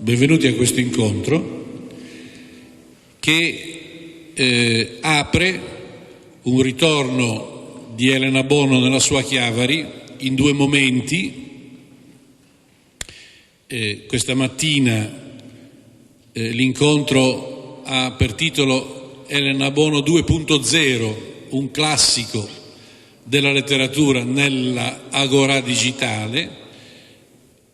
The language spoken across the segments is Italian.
benvenuti a questo incontro che apre un ritorno di Elena Bono nella sua Chiavari in due momenti. Questa mattina l'incontro ha per titolo Elena Bono 2.0, un classico della letteratura nella Agorà digitale,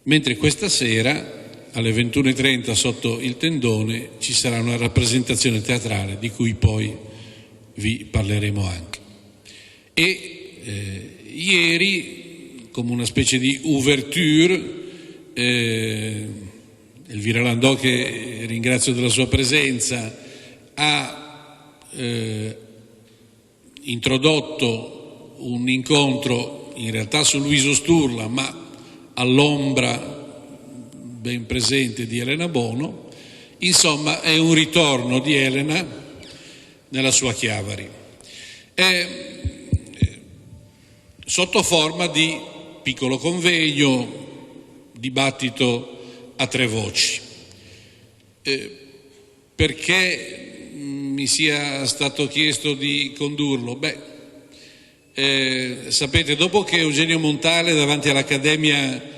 mentre questa sera alle 21:30 sotto il tendone ci sarà una rappresentazione teatrale di cui poi vi parleremo anche. Ieri, come una specie di ouverture, Elvira Landò, che ringrazio della sua presenza, ha introdotto un incontro in realtà su Luiso Sturla, ma all'ombra ben presente di Elena Bono. Insomma, è un ritorno di Elena nella sua Chiavari, sotto forma di piccolo convegno, dibattito a tre voci. Perché mi sia stato chiesto di condurlo? Sapete, dopo che Eugenio Montale davanti all'Accademia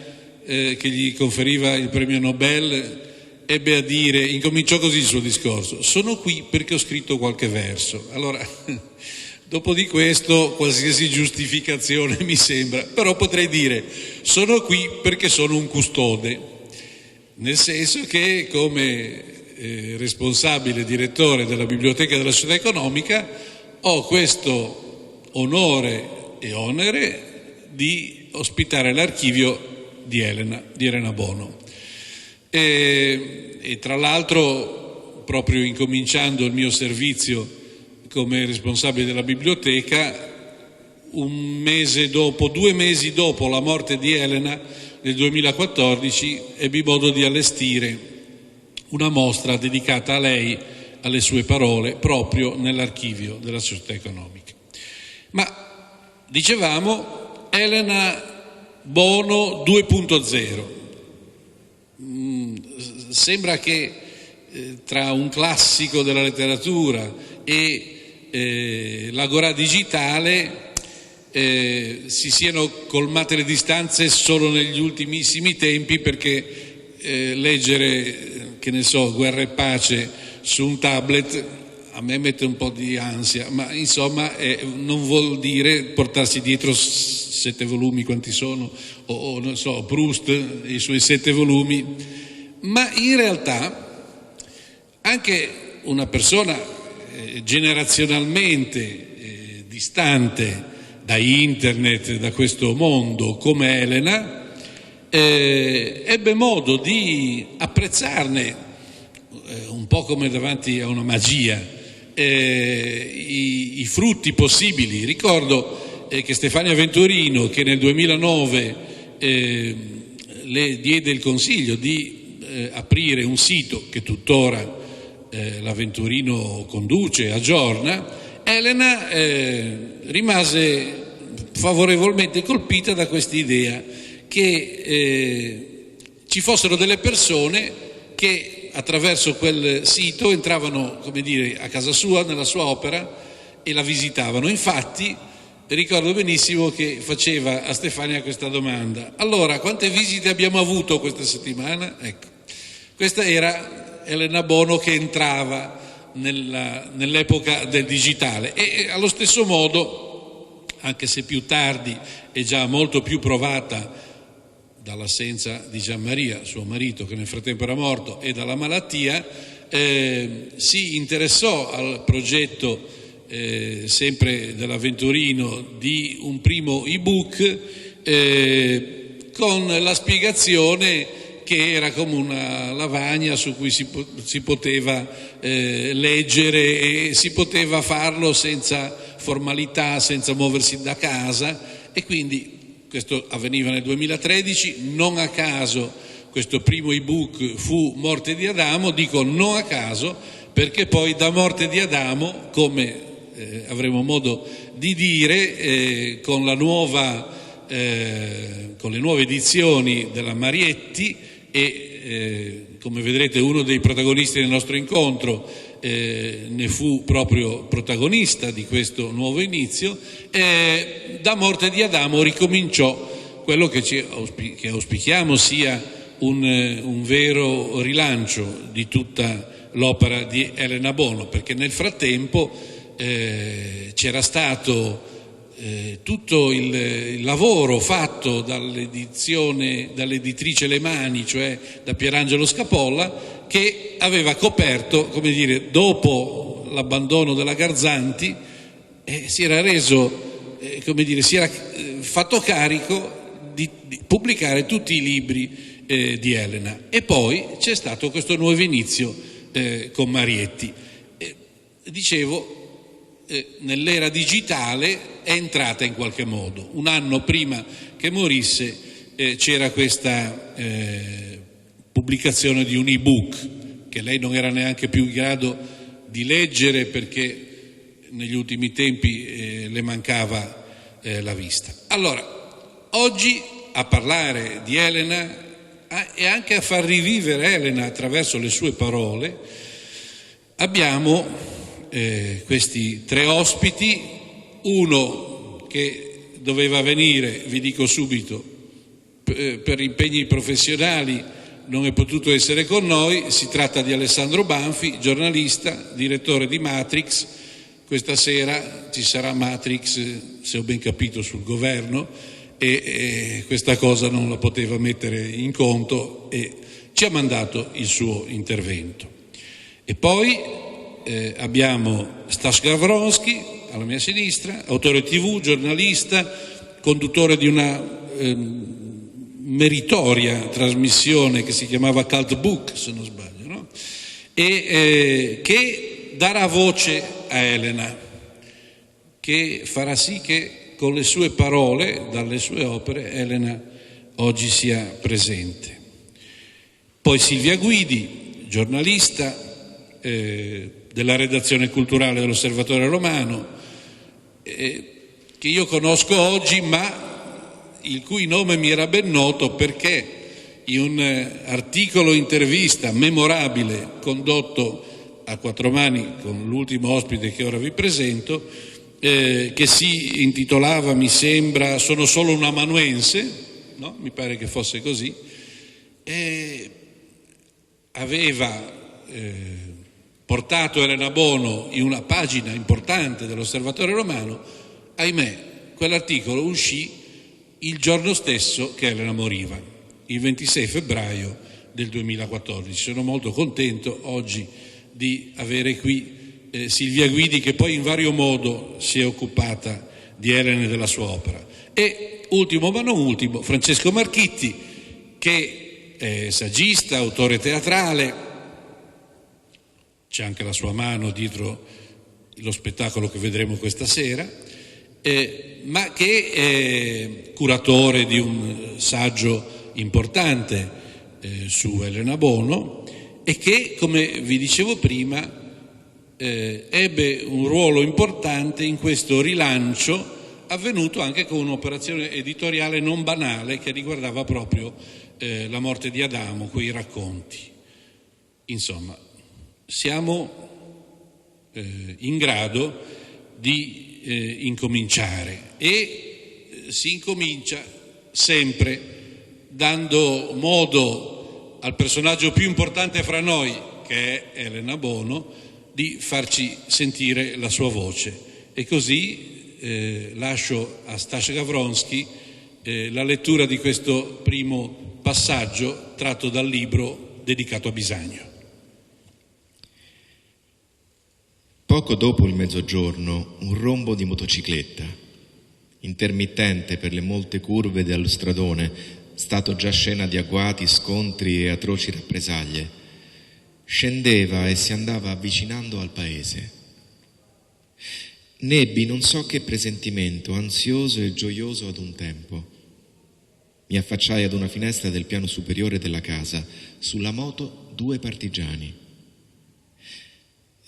che gli conferiva il premio Nobel ebbe a dire, incominciò così il suo discorso: sono qui perché ho scritto qualche verso. Allora, dopo di questo qualsiasi giustificazione mi sembra, però potrei dire sono qui perché sono un custode, nel senso che come responsabile direttore della Biblioteca della Società Economica ho questo onore e onere di ospitare l'archivio di Elena Bono. E tra l'altro, proprio incominciando il mio servizio come responsabile della biblioteca, 2 mesi dopo la morte di Elena, nel 2014, ebbi modo di allestire una mostra dedicata a lei, alle sue parole, proprio nell'archivio della Società Economica. Ma dicevamo Elena Bono 2.0. Sembra che tra un classico della letteratura e l'Agorà digitale si siano colmate le distanze solo negli ultimissimi tempi, perché leggere, che ne so, Guerra e Pace su un tablet a me mette un po' di ansia, ma insomma non vuol dire portarsi dietro 7 volumi, quanti sono, o non so, Proust e i suoi 7 volumi, ma in realtà anche una persona generazionalmente distante da internet, da questo mondo, come Elena, ebbe modo di apprezzarne, un po' come davanti a una magia, i frutti possibili. Ricordo che Stefania Venturino, che nel 2009 le diede il consiglio di aprire un sito che tuttora la Venturino conduce, aggiorna, Elena rimase favorevolmente colpita da quest'idea che ci fossero delle persone che attraverso quel sito entravano, come dire, a casa sua, nella sua opera, e la visitavano. Infatti ricordo benissimo che faceva a Stefania questa domanda: allora, quante visite abbiamo avuto questa settimana? Ecco, questa era Elena Bono che entrava nell'epoca del digitale. E allo stesso modo, anche se più tardi e già molto più provata dall'assenza di Gianmaria, suo marito, che nel frattempo era morto, e dalla malattia, si interessò al progetto sempre della Venturino di un primo ebook con la spiegazione che era come una lavagna su cui si poteva leggere, e si poteva farlo senza formalità, senza muoversi da casa, e quindi questo avveniva nel 2013, non a caso questo primo ebook fu Morte di Adamo. Dico non a caso perché poi da Morte di Adamo, come avremo modo di dire, con le nuove edizioni della Marietti come vedrete uno dei protagonisti del nostro incontro ne fu proprio protagonista di questo nuovo inizio. Da morte di Adamo ricominciò quello che auspichiamo sia un vero rilancio di tutta l'opera di Elena Bono, perché nel frattempo c'era stato tutto il lavoro fatto dall'editrice Le Mani, cioè da Pierangelo Scapolla, che aveva coperto, come dire, dopo l'abbandono della Garzanti, si era reso, si era fatto carico di pubblicare tutti i libri di Elena. E poi c'è stato questo nuovo inizio con Marietti. Dicevo, nell'era digitale è entrata in qualche modo. Un anno prima che morisse c'era questa pubblicazione di un ebook che lei non era neanche più in grado di leggere perché negli ultimi tempi le mancava la vista. Allora, oggi a parlare di Elena e anche a far rivivere Elena attraverso le sue parole abbiamo questi tre ospiti, uno che doveva venire, vi dico subito, per impegni professionali non è potuto essere con noi. Si tratta di Alessandro Banfi, giornalista, direttore di Matrix. Questa sera ci sarà Matrix, se ho ben capito, sul governo e questa cosa non la poteva mettere in conto e ci ha mandato il suo intervento. E poi abbiamo Stash Gawronski alla mia sinistra, autore TV, giornalista, conduttore di una meritoria trasmissione che si chiamava Cult Book, se non sbaglio, no? E che darà voce a Elena, che farà sì che con le sue parole, dalle sue opere, Elena oggi sia presente. Poi Silvia Guidi, giornalista della redazione culturale dell'Osservatore Romano, che io conosco oggi, ma il cui nome mi era ben noto perché in un articolo intervista memorabile condotto a quattro mani con l'ultimo ospite che ora vi presento, che si intitolava, mi sembra, Sono solo un amanuense, no? Mi pare che fosse così, aveva portato Elena Bono in una pagina importante dell'Osservatore Romano. Ahimè, quell'articolo uscì il giorno stesso che Elena moriva, il 26 febbraio del 2014. Sono molto contento oggi di avere qui Silvia Guidi, che poi in vario modo si è occupata di Elena e della sua opera. E ultimo ma non ultimo, Francesco Marchitti, che è saggista, autore teatrale. C'è anche la sua mano dietro lo spettacolo che vedremo questa sera, ma che è curatore di un saggio importante su Elena Bono e che, come vi dicevo prima, ebbe un ruolo importante in questo rilancio avvenuto anche con un'operazione editoriale non banale che riguardava proprio la morte di Adamo, quei racconti. Insomma, siamo in grado di incominciare e si incomincia sempre dando modo al personaggio più importante fra noi, che è Elena Bono, di farci sentire la sua voce. E così lascio a Stash Gawronski la lettura di questo primo passaggio tratto dal libro dedicato a Bisagno. Poco dopo il mezzogiorno, un rombo di motocicletta, intermittente per le molte curve dello stradone, stato già scena di agguati, scontri e atroci rappresaglie, scendeva e si andava avvicinando al paese. Ne ebbi non so che presentimento, ansioso e gioioso ad un tempo. Mi affacciai ad una finestra del piano superiore della casa, sulla moto 2 partigiani.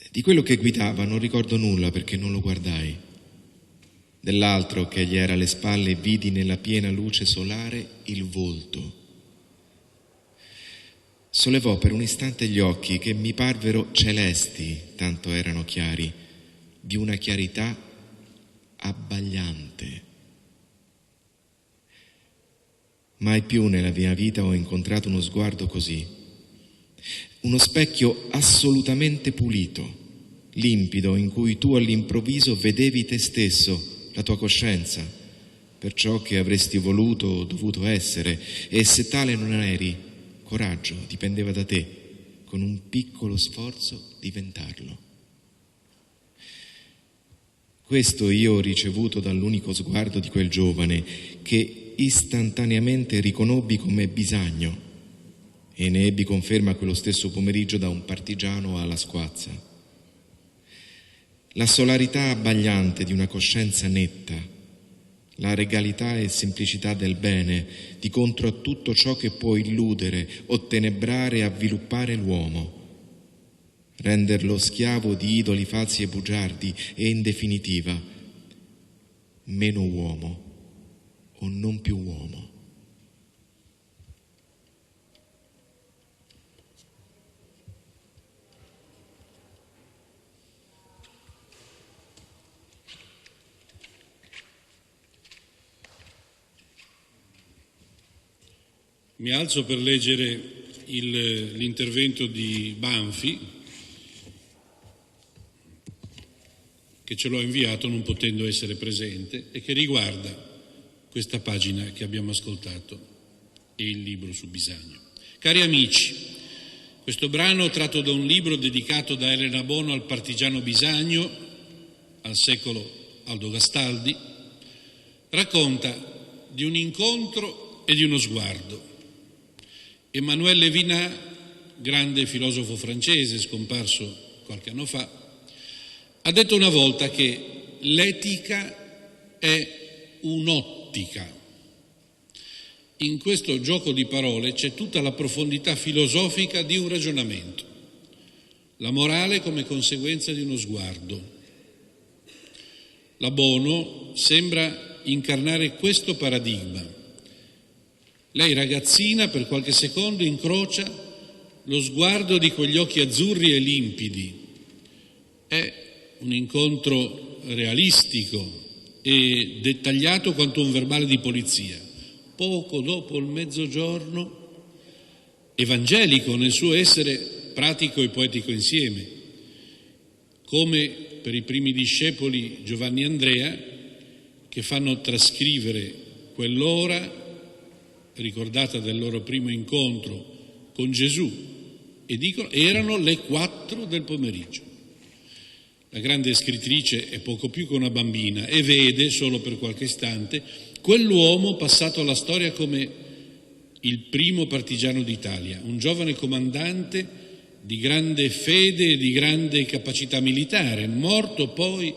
Di quello che guidava non ricordo nulla perché non lo guardai. Dell'altro che gli era alle spalle vidi nella piena luce solare il volto. sollevò per un istante gli occhi che mi parvero celesti, tanto erano chiari, di una chiarità abbagliante. Mai più nella mia vita ho incontrato uno sguardo così, uno specchio assolutamente pulito, limpido, in cui tu all'improvviso vedevi te stesso, la tua coscienza, per ciò che avresti voluto o dovuto essere, e se tale non eri, coraggio, dipendeva da te, con un piccolo sforzo diventarlo. Questo io ho ricevuto dall'unico sguardo di quel giovane che istantaneamente riconobbi come Bisagno, e ne ebbi conferma quello stesso pomeriggio da un partigiano alla squazza. La solarità abbagliante di una coscienza netta, la regalità e semplicità del bene di contro a tutto ciò che può illudere, ottenebrare e avviluppare l'uomo, renderlo schiavo di idoli falsi e bugiardi e, in definitiva, meno uomo o non più uomo. Mi alzo per leggere l'intervento di Banfi, che ce l'ho inviato non potendo essere presente e che riguarda questa pagina che abbiamo ascoltato e il libro su Bisagno. Cari amici, questo brano, tratto da un libro dedicato da Elena Bono al partigiano Bisagno, al secolo Aldo Gastaldi, racconta di un incontro e di uno sguardo. Emmanuel Levinas, grande filosofo francese scomparso qualche anno fa, ha detto una volta che l'etica è un'ottica. In questo gioco di parole c'è tutta la profondità filosofica di un ragionamento. La morale come conseguenza di uno sguardo. La Bono sembra incarnare questo paradigma. Lei, ragazzina, per qualche secondo incrocia lo sguardo di quegli occhi azzurri e limpidi. È un incontro realistico e dettagliato quanto un verbale di polizia. Poco dopo il mezzogiorno, evangelico nel suo essere pratico e poetico insieme, come per i primi discepoli Giovanni e Andrea, che fanno trascrivere quell'ora ricordata del loro primo incontro con Gesù, e dicono erano le 4 del pomeriggio. La grande scrittrice è poco più che una bambina e vede solo per qualche istante quell'uomo passato alla storia come il primo partigiano d'Italia, un giovane comandante di grande fede e di grande capacità militare, morto poi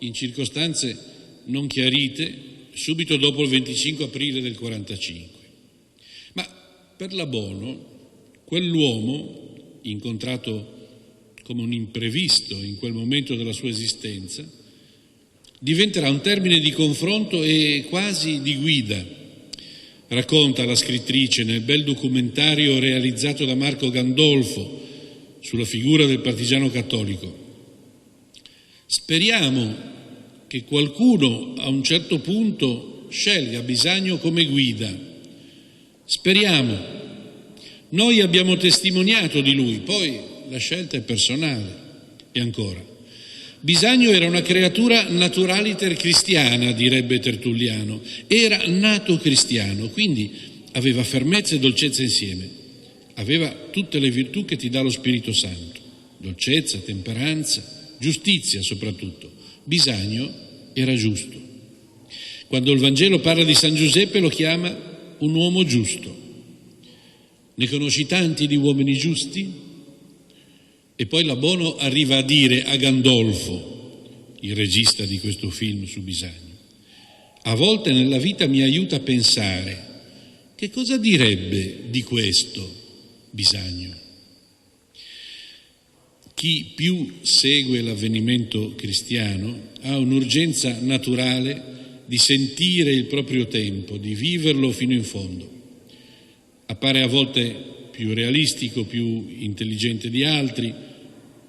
in circostanze non chiarite subito dopo il 25 aprile del 45. Ma per la Bono, quell'uomo, incontrato come un imprevisto in quel momento della sua esistenza, diventerà un termine di confronto e quasi di guida. Racconta la scrittrice nel bel documentario realizzato da Marco Gandolfo sulla figura del partigiano cattolico. Speriamo che qualcuno a un certo punto scelga Bisagno come guida. Speriamo. Noi abbiamo testimoniato di lui, poi la scelta è personale. E ancora, Bisagno era una creatura naturaliter cristiana, direbbe Tertulliano. Era nato cristiano, quindi aveva fermezza e dolcezza insieme. Aveva tutte le virtù che ti dà lo Spirito Santo: dolcezza, temperanza, giustizia soprattutto. Bisagno era giusto. Quando il Vangelo parla di San Giuseppe lo chiama un uomo giusto. Ne conosci tanti di uomini giusti? E poi la Bono arriva a dire a Gandolfo, il regista di questo film su Bisagno: a volte nella vita mi aiuta a pensare che cosa direbbe di questo Bisagno. Chi più segue l'avvenimento cristiano ha un'urgenza naturale di sentire il proprio tempo, di viverlo fino in fondo. Appare a volte più più realistico, più intelligente di altri,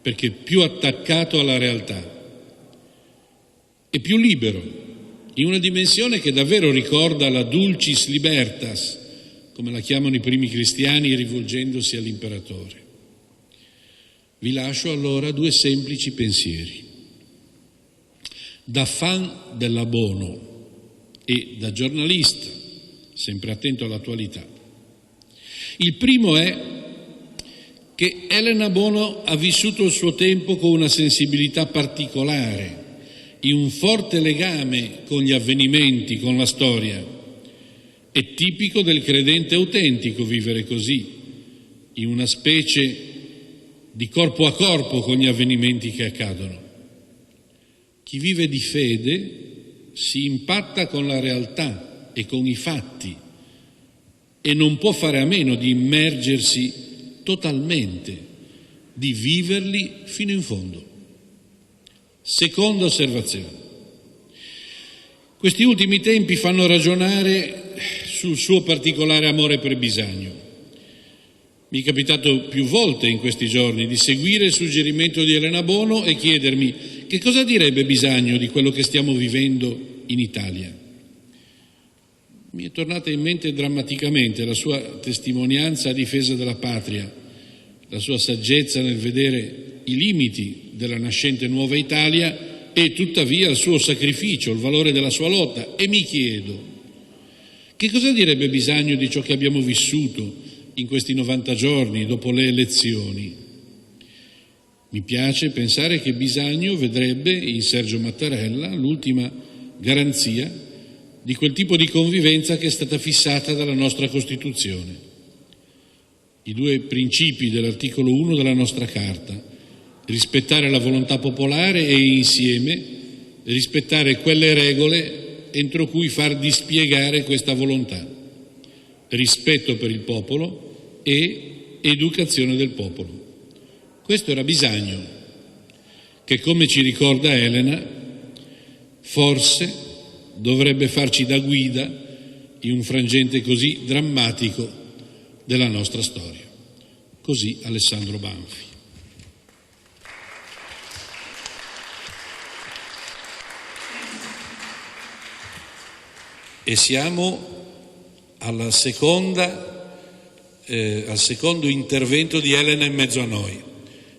perché più attaccato alla realtà e più libero, in una dimensione che davvero ricorda la dulcis libertas, come la chiamano i primi cristiani rivolgendosi all'imperatore. Vi lascio allora due semplici pensieri. Da fan della Bono e da giornalista, sempre attento all'attualità. Il primo è che Elena Bono ha vissuto il suo tempo con una sensibilità particolare, in un forte legame con gli avvenimenti, con la storia. È tipico del credente autentico vivere così, in una specie di corpo a corpo con gli avvenimenti che accadono. Chi vive di fede si impatta con la realtà e con i fatti e non può fare a meno di immergersi totalmente, di viverli fino in fondo. Seconda osservazione. Questi ultimi tempi fanno ragionare sul suo particolare amore per Bisagno. Mi è capitato più volte in questi giorni di seguire il suggerimento di Elena Bono e chiedermi che cosa direbbe Bisagno di quello che stiamo vivendo in Italia. Mi è tornata in mente drammaticamente la sua testimonianza a difesa della patria, la sua saggezza nel vedere i limiti della nascente nuova Italia e tuttavia il suo sacrificio, il valore della sua lotta. E mi chiedo, che cosa direbbe Bisagno di ciò che abbiamo vissuto in questi 90 giorni dopo le elezioni? Mi piace pensare che Bisagno vedrebbe in Sergio Mattarella l'ultima garanzia di quel tipo di convivenza che è stata fissata dalla nostra Costituzione. I due principi dell'articolo 1 della nostra Carta: rispettare la volontà popolare e insieme rispettare quelle regole entro cui far dispiegare questa volontà. Rispetto per il popolo e educazione del popolo. Questo era Bisagno, che, come ci ricorda Elena, forse dovrebbe farci da guida in un frangente così drammatico della nostra storia. Così Alessandro Banfi. E siamo al secondo intervento di Elena in mezzo a noi,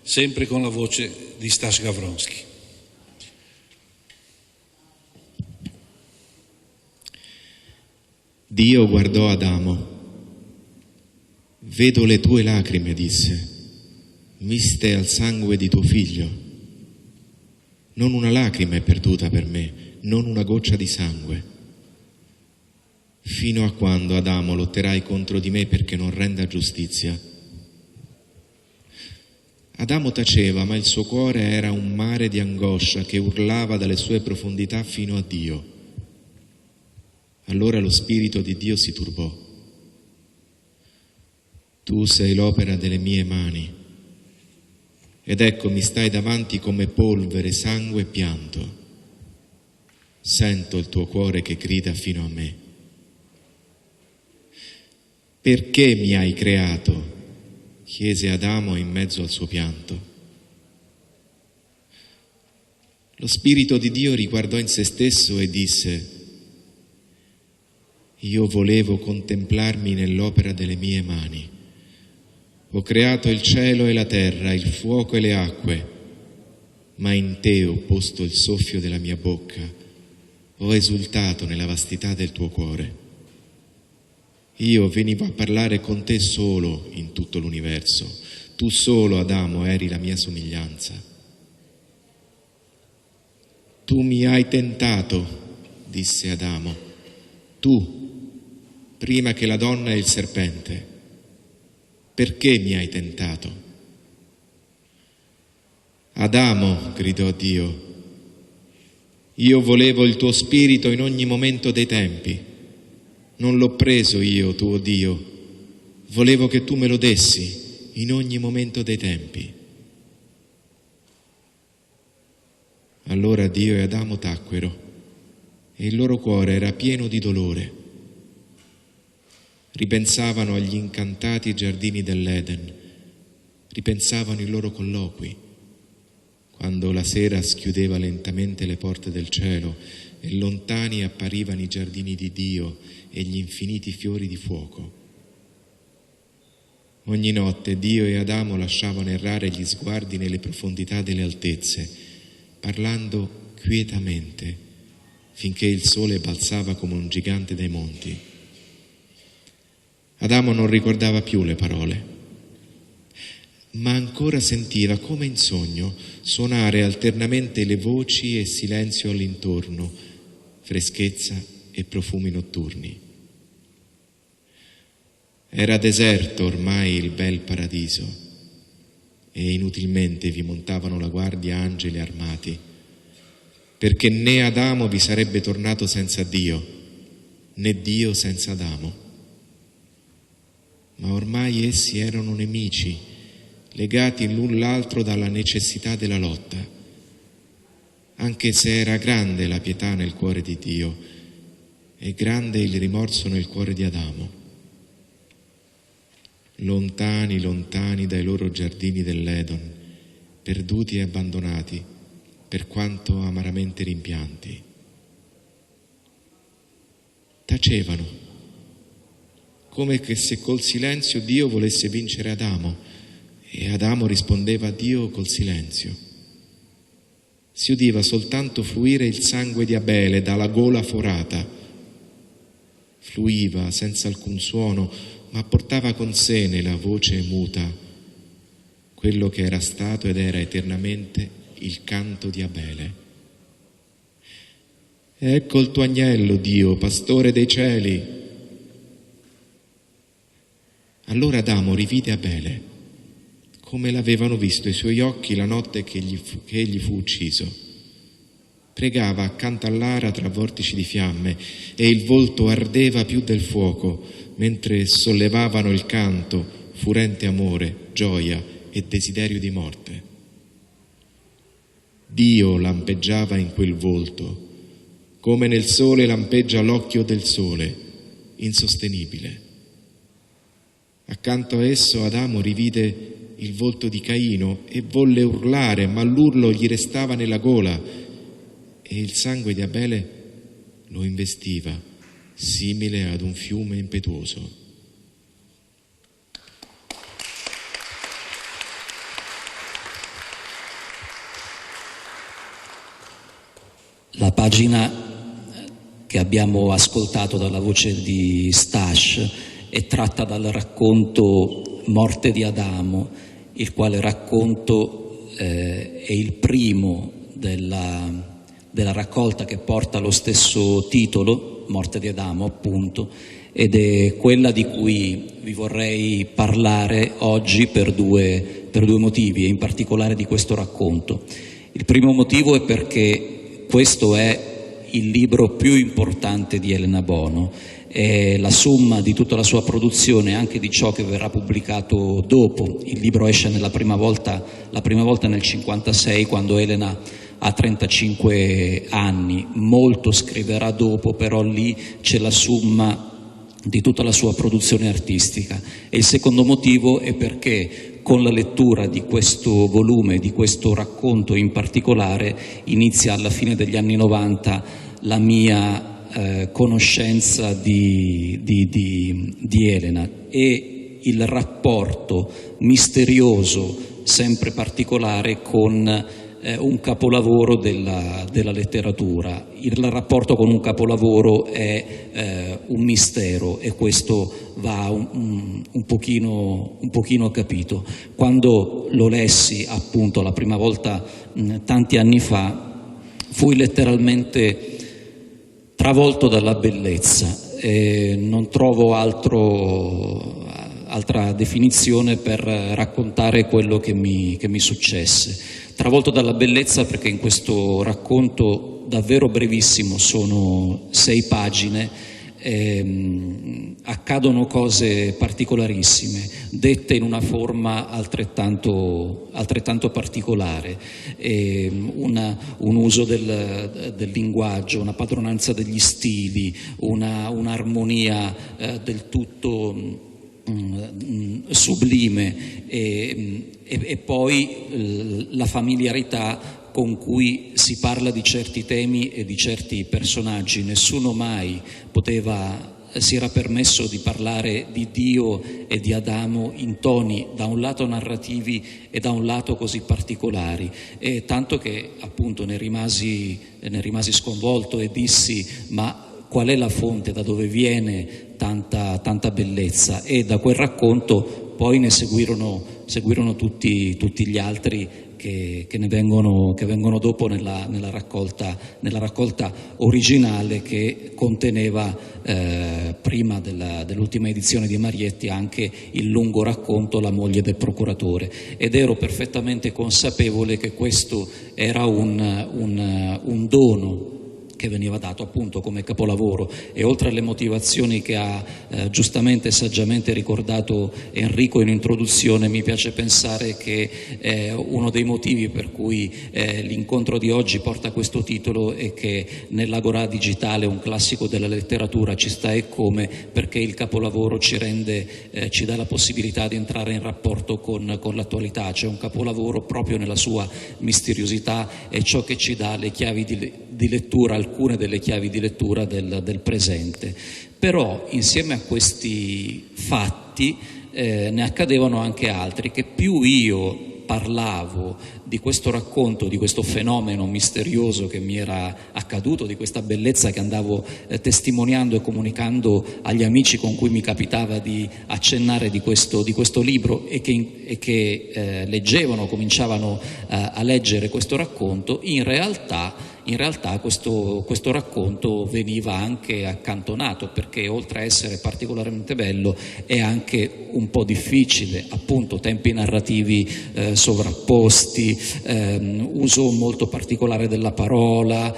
sempre con la voce di Stas Gawronski. Dio guardò Adamo. Vedo le tue lacrime, disse, miste al sangue di tuo figlio. Non una lacrima è perduta per me, non una goccia di sangue. Fino a quando, Adamo, lotterai contro di me perché non renda giustizia? Adamo taceva, ma il suo cuore era un mare di angoscia che urlava dalle sue profondità fino a Dio. Allora lo Spirito di Dio si turbò. Tu sei l'opera delle mie mani, ed ecco mi stai davanti come polvere, sangue e pianto. Sento il tuo cuore che grida fino a me. Perché mi hai creato? Chiese Adamo in mezzo al suo pianto. Lo Spirito di Dio riguardò in se stesso e disse: io volevo contemplarmi nell'opera delle mie mani. Ho creato il cielo e la terra, il fuoco e le acque, ma in te ho posto il soffio della mia bocca, ho esultato nella vastità del tuo cuore. Io venivo a parlare con te solo in tutto l'universo, tu solo, Adamo, eri la mia somiglianza. Tu mi hai tentato, disse Adamo, tu, prima che la donna e il serpente. Perché mi hai tentato? Adamo, gridò Dio, io volevo il tuo spirito in ogni momento dei tempi. Non l'ho preso io, tuo Dio, volevo che tu me lo dessi in ogni momento dei tempi. Allora Dio e Adamo tacquero e il loro cuore era pieno di dolore. ripensavano agli incantati giardini dell'Eden, ripensavano i loro colloqui, quando la sera schiudeva lentamente le porte del cielo e lontani apparivano i giardini di Dio e gli infiniti fiori di fuoco. Ogni notte Dio e Adamo lasciavano errare gli sguardi nelle profondità delle altezze, parlando quietamente, finché il sole balzava come un gigante dai monti. Adamo non ricordava più le parole, ma ancora sentiva come in sogno suonare alternamente le voci e silenzio all'intorno, freschezza e profumi notturni. Era deserto ormai il bel paradiso e inutilmente vi montavano la guardia angeli armati, perché né Adamo vi sarebbe tornato senza Dio, né Dio senza Adamo. Ma ormai essi erano nemici, legati l'un l'altro dalla necessità della lotta, anche se era grande la pietà nel cuore di Dio e grande il rimorso nel cuore di Adamo. Lontani, lontani dai loro giardini dell'Eden, perduti e abbandonati, per quanto amaramente rimpianti. Tacevano, come che se col silenzio Dio volesse vincere Adamo, e Adamo rispondeva a Dio col silenzio. Si udiva soltanto fluire il sangue di Abele dalla gola forata. Fluiva senza alcun suono, ma portava con sé nella voce muta quello che era stato ed era eternamente il canto di Abele. Ecco il tuo agnello, Dio, pastore dei cieli. Allora Adamo rivide Abele, come l'avevano visto i suoi occhi la notte che egli fu ucciso. Pregava accanto all'ara tra vortici di fiamme e il volto ardeva più del fuoco, mentre sollevavano il canto, furente amore, gioia e desiderio di morte. Dio lampeggiava in quel volto, come nel sole lampeggia l'occhio del sole, insostenibile. Accanto a esso Adamo rivide il volto di Caino e volle urlare, ma l'urlo gli restava nella gola e il sangue di Abele lo investiva, simile ad un fiume impetuoso. La pagina che abbiamo ascoltato dalla voce di Stash è tratta dal racconto Morte di Adamo, il quale racconto è il primo della raccolta che porta lo stesso titolo, Morte di Adamo appunto, ed è quella di cui vi vorrei parlare oggi per due motivi, e in particolare di questo racconto. Il primo motivo è perché questo è il libro più importante di Elena Bono, è la somma di tutta la sua produzione e anche di ciò che verrà pubblicato dopo. Il libro esce la prima volta nel 1956, quando Elena ha 35 anni. Molto scriverà dopo, però lì c'è la somma di tutta la sua produzione artistica. E il secondo motivo è perché con la lettura di questo volume, di questo racconto in particolare, inizia alla fine degli anni 90 la mia conoscenza di Elena e il rapporto misterioso, sempre particolare, con un capolavoro della letteratura. Il rapporto con un capolavoro è un mistero e questo va un pochino capito. Quando lo lessi appunto la prima volta tanti anni fa, fui letteralmente travolto dalla bellezza e non trovo altra definizione per raccontare quello che mi successe. Travolto dalla bellezza perché in questo racconto davvero brevissimo, sono 6 pagine, accadono cose particolarissime, dette in una forma altrettanto particolare, un uso del linguaggio, una padronanza degli stili, un'armonia del tutto sublime, e poi la familiarità con cui si parla di certi temi e di certi personaggi. Nessuno mai si era permesso di parlare di Dio e di Adamo in toni da un lato narrativi e da un lato così particolari, e tanto che appunto ne rimasi sconvolto e dissi: ma qual è la fonte, da dove viene tanta bellezza? E da quel racconto poi ne seguirono tutti gli altri che vengono dopo nella raccolta originale, che conteneva prima dell'ultima edizione di Marietti anche il lungo racconto La moglie del procuratore, ed ero perfettamente consapevole che questo era un dono che veniva dato appunto come capolavoro. E oltre alle motivazioni che ha giustamente e saggiamente ricordato Enrico in introduzione, mi piace pensare che uno dei motivi per cui l'incontro di oggi porta questo titolo è che nell'Agorà digitale un classico della letteratura ci sta, e come, perché il capolavoro ci dà la possibilità di entrare in rapporto con l'attualità. C'è un capolavoro proprio nella sua misteriosità, è ciò che ci dà le chiavi di lettura, alcune delle chiavi di lettura del presente. Però insieme a questi fatti ne accadevano anche altri, che più io parlavo di questo racconto, di questo fenomeno misterioso che mi era accaduto, di questa bellezza che andavo testimoniando e comunicando agli amici con cui mi capitava di accennare di questo libro, e che leggevano, cominciavano a leggere questo racconto, in realtà questo racconto veniva anche accantonato, perché oltre a essere particolarmente bello è anche un po' difficile, appunto tempi narrativi sovrapposti, uso molto particolare della parola,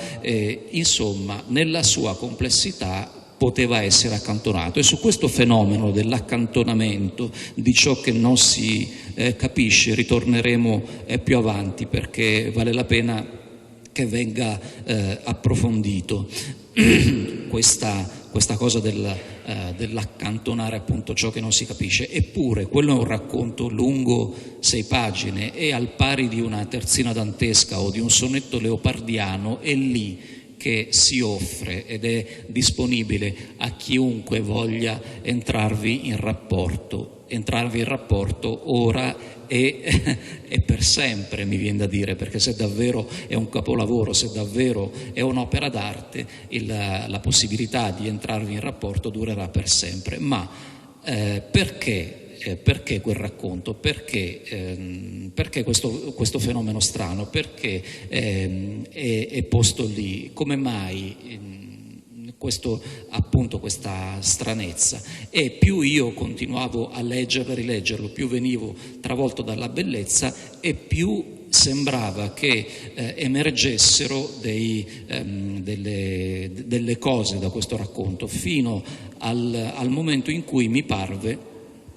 insomma nella sua complessità poteva essere accantonato. E su questo fenomeno dell'accantonamento, di ciò che non si capisce, ritorneremo più avanti, perché vale la pena che venga approfondito questa cosa dell'accantonare appunto ciò che non si capisce. Eppure quello è un racconto lungo 6 pagine, e al pari di una terzina dantesca o di un sonetto leopardiano è lì che si offre ed è disponibile a chiunque voglia entrarvi in rapporto ora e per sempre, mi viene da dire, perché se davvero è un capolavoro, se davvero è un'opera d'arte, la possibilità di entrarvi in rapporto durerà per sempre. Ma perché quel racconto? Perché questo fenomeno strano? Perché è posto lì? Come mai questa stranezza? E più io continuavo a leggerlo e rileggerlo, più venivo travolto dalla bellezza, e più sembrava che emergessero delle cose da questo racconto, fino al momento in cui mi parve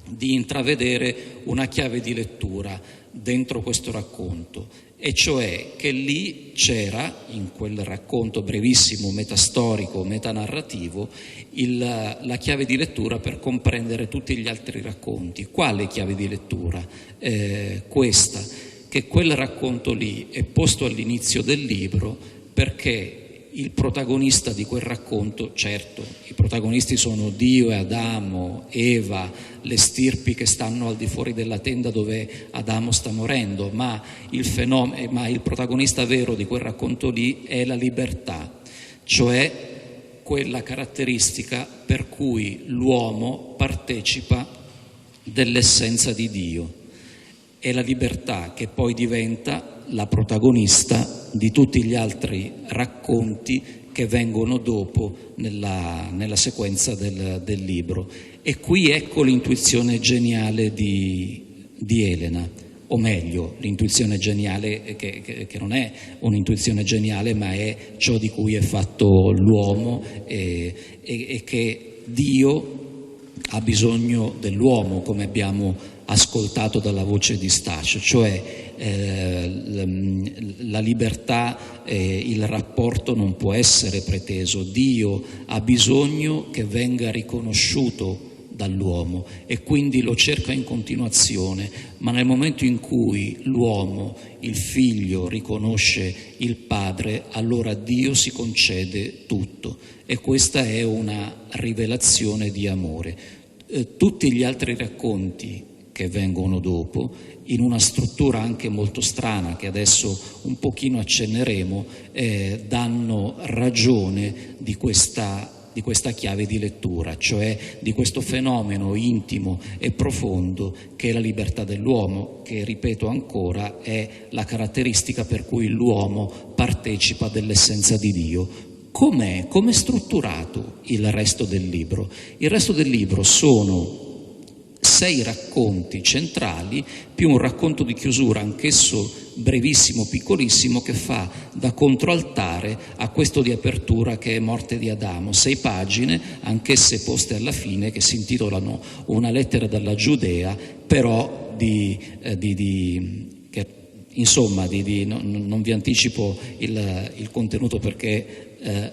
di intravedere una chiave di lettura dentro questo racconto, e cioè che lì c'era, in quel racconto brevissimo, metastorico, metanarrativo, la chiave di lettura per comprendere tutti gli altri racconti. Quale chiave di lettura? Questa, che quel racconto lì è posto all'inizio del libro perché il protagonista di quel racconto, certo, i protagonisti sono Dio e Adamo, Eva, le stirpi che stanno al di fuori della tenda dove Adamo sta morendo, ma il protagonista vero di quel racconto lì è la libertà, cioè quella caratteristica per cui l'uomo partecipa dell'essenza di Dio. È la libertà che poi diventa la protagonista di tutti gli altri racconti che vengono dopo nella sequenza del libro. E qui ecco l'intuizione geniale di Elena, o meglio, l'intuizione geniale che non è un'intuizione geniale, ma è ciò di cui è fatto l'uomo, e che Dio ha bisogno dell'uomo, come abbiamo ascoltato dalla voce di Stash, cioè la libertà, il rapporto non può essere preteso. Dio ha bisogno che venga riconosciuto dall'uomo e quindi lo cerca in continuazione, ma nel momento in cui l'uomo, il figlio, riconosce il padre, allora Dio si concede tutto, e questa è una rivelazione di amore. Tutti gli altri racconti che vengono dopo, in una struttura anche molto strana che adesso un pochino accenneremo, danno ragione di questa chiave di lettura, cioè di questo fenomeno intimo e profondo che è la libertà dell'uomo, che, ripeto ancora, è la caratteristica per cui l'uomo partecipa dell'essenza di Dio. Com'è strutturato il resto del libro? Il resto del libro sono 6 racconti centrali più un racconto di chiusura, anch'esso brevissimo, piccolissimo, che fa da controaltare a questo di apertura che è Morte di Adamo. 6 pagine, anch'esse poste alla fine, che si intitolano Una lettera dalla Giudea, però non vi anticipo il contenuto perché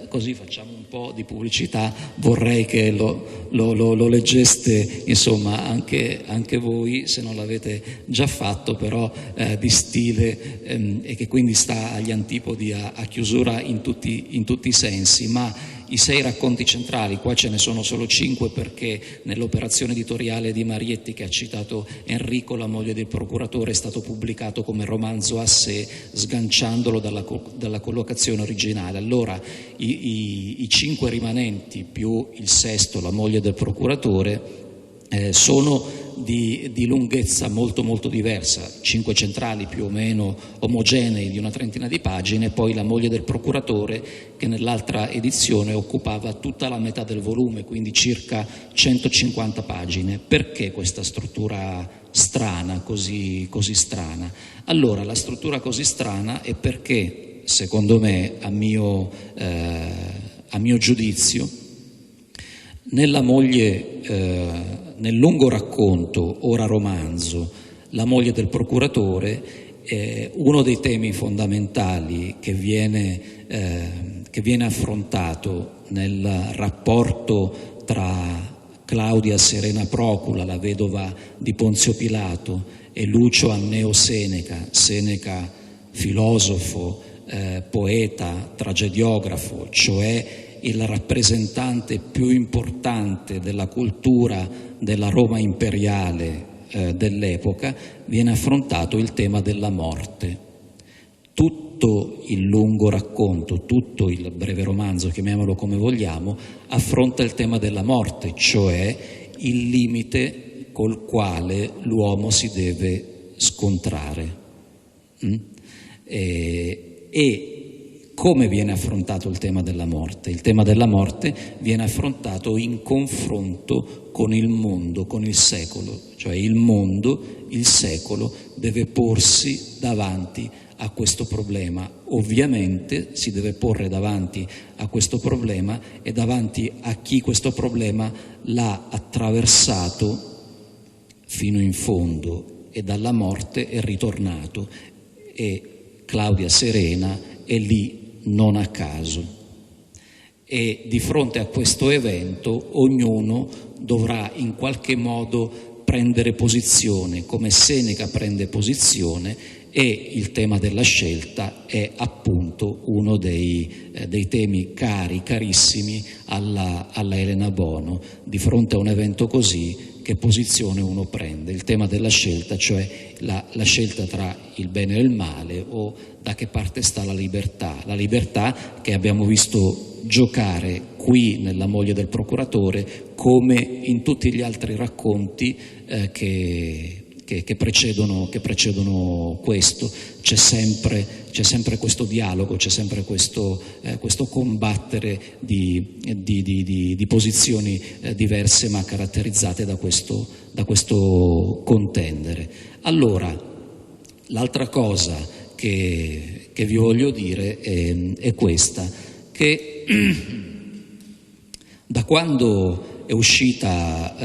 così facciamo un po' di pubblicità, vorrei che lo leggeste insomma anche voi se non l'avete già fatto, però di stile e che quindi sta agli antipodi a chiusura in tutti i sensi. Ma i 6 racconti centrali, qua ce ne sono solo 5 perché nell'operazione editoriale di Marietti, che ha citato Enrico, La moglie del procuratore, è stato pubblicato come romanzo a sé, sganciandolo dalla collocazione originale. Allora i 5 rimanenti più il sesto, La moglie del procuratore, sono di lunghezza molto molto diversa, 5 centrali più o meno omogenei di una trentina di pagine, poi La moglie del procuratore che nell'altra edizione occupava tutta la metà del volume, quindi circa 150 pagine. Perché questa struttura strana, così strana? Allora, la struttura così strana è perché, secondo me, a mio giudizio, nel lungo racconto, ora romanzo, La moglie del procuratore, uno dei temi fondamentali che viene affrontato nel rapporto tra Claudia Serena Procula, la vedova di Ponzio Pilato, e Lucio Anneo Seneca, filosofo, poeta, tragediografo, cioè il rappresentante più importante della cultura della Roma imperiale dell'epoca, viene affrontato il tema della morte. Tutto il lungo racconto, tutto il breve romanzo, chiamiamolo come vogliamo, affronta il tema della morte, cioè il limite col quale l'uomo si deve scontrare. E come viene affrontato il tema della morte? Il tema della morte viene affrontato in confronto con il mondo, con il secolo, cioè il mondo, il secolo, deve porsi davanti a questo problema. Ovviamente si deve porre davanti a questo problema e davanti a chi questo problema l'ha attraversato fino in fondo e dalla morte è ritornato, e Claudia Serena è lì non a caso. E di fronte a questo evento ognuno dovrà in qualche modo prendere posizione, come Seneca prende posizione, e il tema della scelta è appunto uno dei temi carissimi alla Elena Bono. Di fronte a un evento così, che posizione uno prende? Il tema della scelta, cioè la scelta tra il bene e il male, o da che parte sta la libertà che abbiamo visto giocare qui nella moglie del procuratore, come in tutti gli altri racconti che precedono questo. C'è sempre questo dialogo, c'è sempre questo combattere di posizioni diverse, ma caratterizzate da questo contendere. Allora, l'altra cosa che vi voglio dire è questa, che da quando è uscita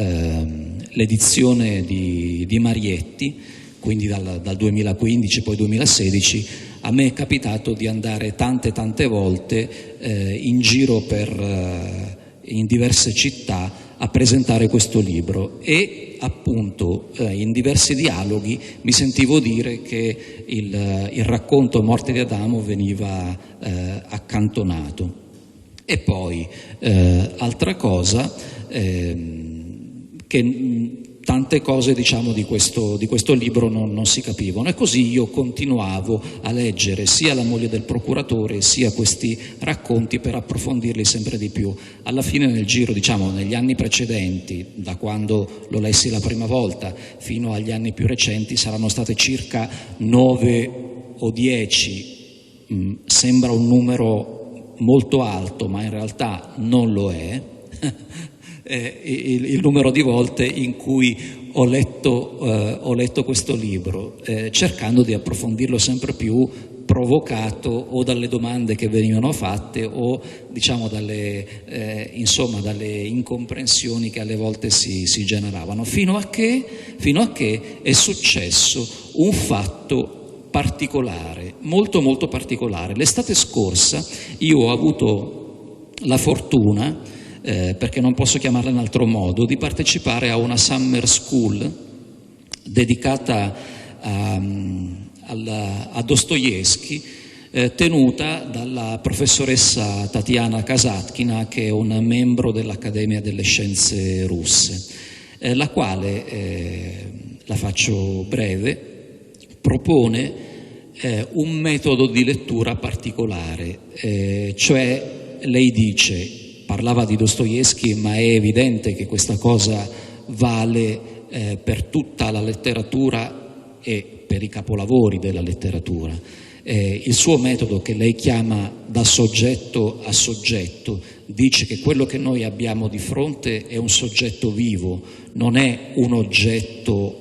l'edizione di Marietti, quindi dal 2015 poi 2016, a me è capitato di andare tante volte in giro in diverse città a presentare questo libro e appunto in diversi dialoghi mi sentivo dire che il racconto Morte di Adamo veniva accantonato. E poi altra cosa, che tante cose diciamo di questo libro non si capivano, e così io continuavo a leggere sia La moglie del procuratore sia questi racconti per approfondirli sempre di più. Alla fine, nel giro, diciamo negli anni precedenti, da quando lo lessi la prima volta fino agli anni più recenti, saranno state circa 9 o 10, sembra un numero molto alto ma in realtà non lo è, il numero di volte in cui ho letto questo libro, cercando di approfondirlo sempre più, provocato o dalle domande che venivano fatte o diciamo dalle incomprensioni che alle volte si generavano, fino a che è successo un fatto particolare, molto particolare. L'estate scorsa io ho avuto la fortuna, perché non posso chiamarla in altro modo, di partecipare a una summer school dedicata a Dostoevskij, tenuta dalla professoressa Tatiana Kasatkina, che è un membro dell'Accademia delle Scienze Russe, la quale, la faccio breve, propone un metodo di lettura particolare, cioè lei dice, parlava di Dostoevskij, ma è evidente che questa cosa vale per tutta la letteratura e per i capolavori della letteratura. Il suo metodo, che lei chiama da soggetto a soggetto, dice che quello che noi abbiamo di fronte è un soggetto vivo, non è un oggetto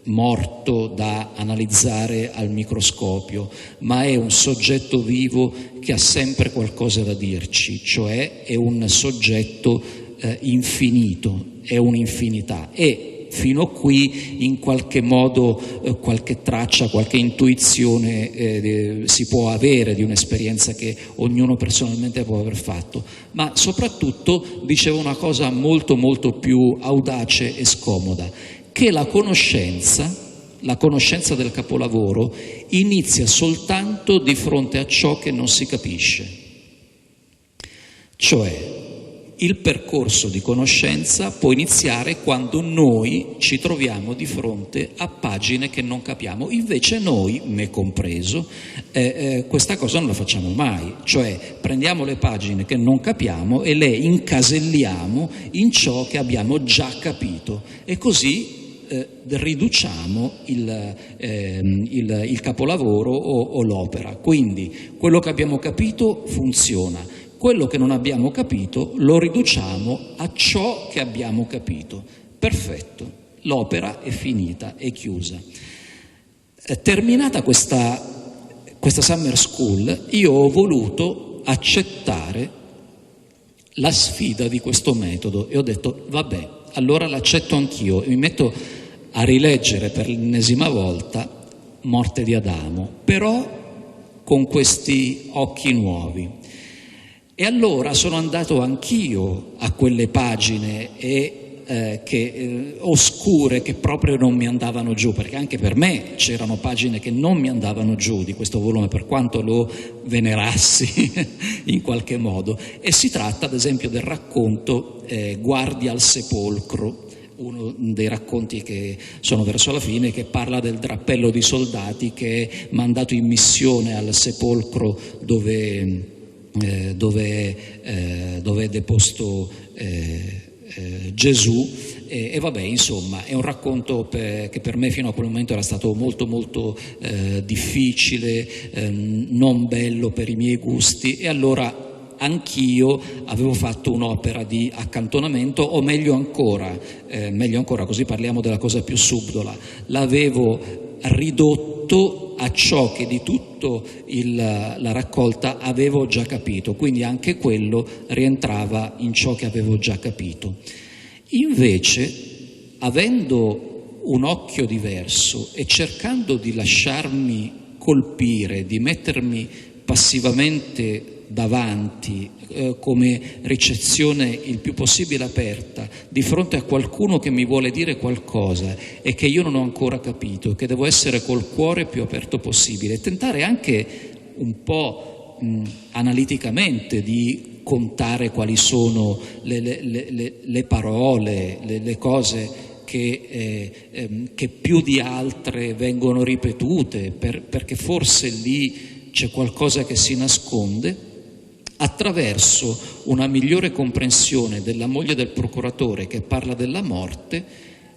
morto da analizzare al microscopio, ma è un soggetto vivo che ha sempre qualcosa da dirci, cioè è un soggetto infinito, è un'infinità, e fino qui in qualche modo qualche traccia, qualche intuizione si può avere di un'esperienza che ognuno personalmente può aver fatto, ma soprattutto diceva una cosa molto più audace e scomoda, che la conoscenza del capolavoro inizia soltanto di fronte a ciò che non si capisce. Cioè, il percorso di conoscenza può iniziare quando noi ci troviamo di fronte a pagine che non capiamo. Invece noi, me compreso, questa cosa non la facciamo mai. Cioè, prendiamo le pagine che non capiamo e le incaselliamo in ciò che abbiamo già capito. E così riduciamo il capolavoro o l'opera. Quindi quello che abbiamo capito funziona, quello che non abbiamo capito lo riduciamo a ciò che abbiamo capito. Perfetto, l'opera è finita, è chiusa. Terminata questa summer school, io ho voluto accettare la sfida di questo metodo e ho detto vabbè, allora l'accetto anch'io e mi metto a rileggere per l'ennesima volta Morte di Adamo, però con questi occhi nuovi. E allora sono andato anch'io a quelle pagine oscure che proprio non mi andavano giù, perché anche per me c'erano pagine che non mi andavano giù di questo volume, per quanto lo venerassi in qualche modo. E si tratta ad esempio del racconto Guardia al sepolcro, uno dei racconti che sono verso la fine, che parla del drappello di soldati che è mandato in missione al sepolcro dove è deposto Gesù, e vabbè, insomma, è un racconto che per me fino a quel momento era stato molto difficile, non bello per i miei gusti, e allora anch'io avevo fatto un'opera di accantonamento, o meglio ancora, così parliamo della cosa più subdola, l'avevo ridotto a ciò che di tutto la raccolta avevo già capito, quindi anche quello rientrava in ciò che avevo già capito. Invece, avendo un occhio diverso e cercando di lasciarmi colpire, di mettermi passivamente davanti, come ricezione il più possibile aperta, di fronte a qualcuno che mi vuole dire qualcosa e che io non ho ancora capito, che devo essere col cuore più aperto possibile, tentare anche un po' analiticamente di contare quali sono le parole, le cose che più di altre vengono ripetute, perché forse lì c'è qualcosa che si nasconde. Attraverso una migliore comprensione della moglie del procuratore che parla della morte,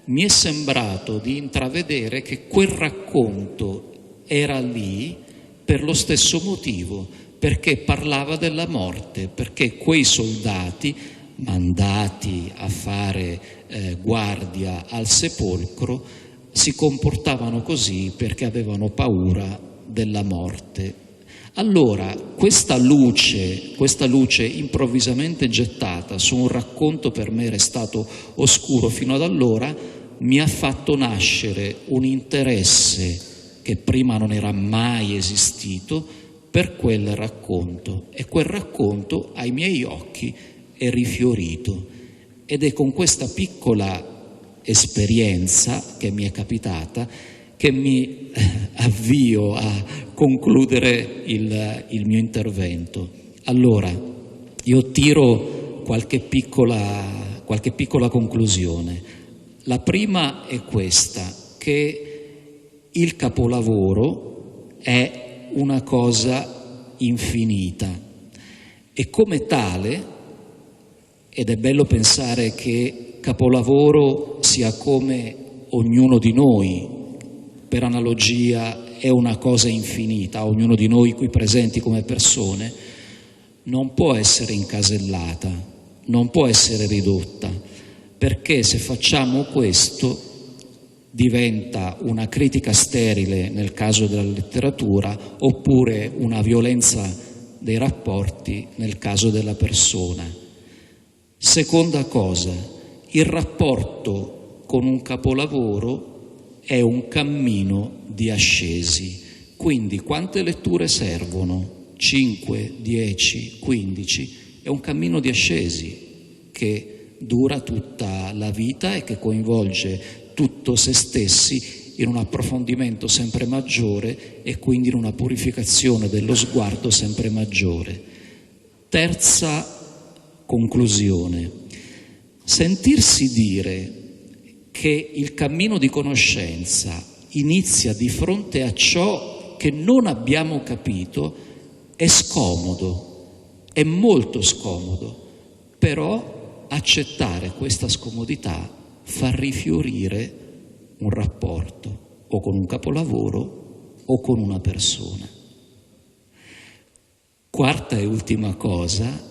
mi è sembrato di intravedere che quel racconto era lì per lo stesso motivo, perché parlava della morte, perché quei soldati mandati a fare guardia al sepolcro si comportavano così perché avevano paura della morte. Allora, questa luce improvvisamente gettata su un racconto per me restato oscuro fino ad allora, mi ha fatto nascere un interesse che prima non era mai esistito per quel racconto, e quel racconto ai miei occhi è rifiorito, ed è con questa piccola esperienza che mi è capitata che mi avvio a concludere il mio intervento. Allora, io tiro qualche piccola conclusione. La prima è questa, che il capolavoro è una cosa infinita e come tale, ed è bello pensare che capolavoro sia come ognuno di noi, per analogia è una cosa infinita, ognuno di noi qui presenti come persone, non può essere incasellata, non può essere ridotta, perché se facciamo questo diventa una critica sterile nel caso della letteratura, oppure una violenza dei rapporti nel caso della persona. Seconda cosa, il rapporto con un capolavoro è un cammino di ascesi, quindi quante letture servono? 5, 10, 15? È un cammino di ascesi che dura tutta la vita e che coinvolge tutto se stessi in un approfondimento sempre maggiore e quindi in una purificazione dello sguardo sempre maggiore. Terza conclusione, sentirsi dire che il cammino di conoscenza inizia di fronte a ciò che non abbiamo capito è scomodo, è molto scomodo, però accettare questa scomodità fa rifiorire un rapporto o con un capolavoro o con una persona. Quarta e ultima cosa,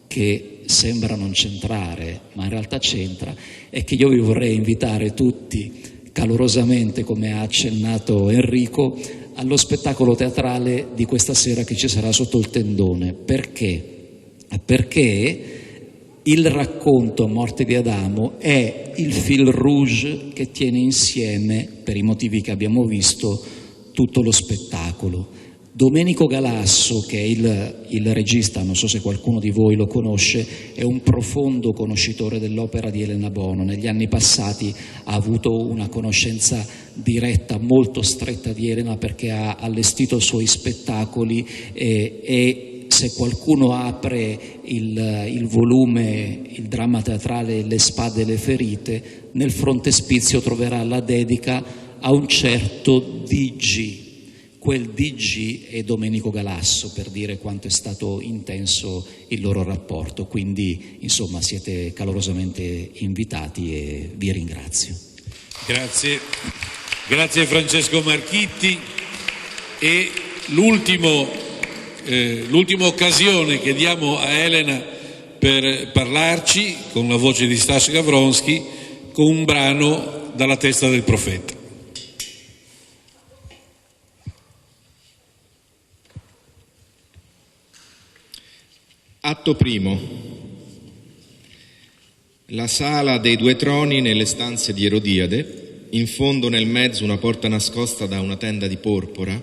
che sembra non c'entrare, ma in realtà c'entra, è che io vi vorrei invitare tutti calorosamente, come ha accennato Enrico, allo spettacolo teatrale di questa sera che ci sarà sotto il tendone. Perché? Perché il racconto Morte di Adamo è il fil rouge che tiene insieme, per i motivi che abbiamo visto, tutto lo spettacolo. Domenico Galasso, che è il regista, non so se qualcuno di voi lo conosce, è un profondo conoscitore dell'opera di Elena Bono. Negli anni passati ha avuto una conoscenza diretta, molto stretta di Elena, perché ha allestito suoi spettacoli e se qualcuno apre il volume, il dramma teatrale Le spade e le ferite, nel frontespizio troverà la dedica a un certo DG. Quel DG è Domenico Galasso, per dire quanto è stato intenso il loro rapporto. Quindi, insomma, siete calorosamente invitati e vi ringrazio. Grazie. Grazie Francesco Marchitti. E l'ultima occasione che diamo a Elena per parlarci, con la voce di Stas Gavronski, con un brano dalla testa del profeta. Atto primo. la sala dei 2 troni nelle stanze di Erodiade, in fondo nel mezzo una porta nascosta da una tenda di porpora.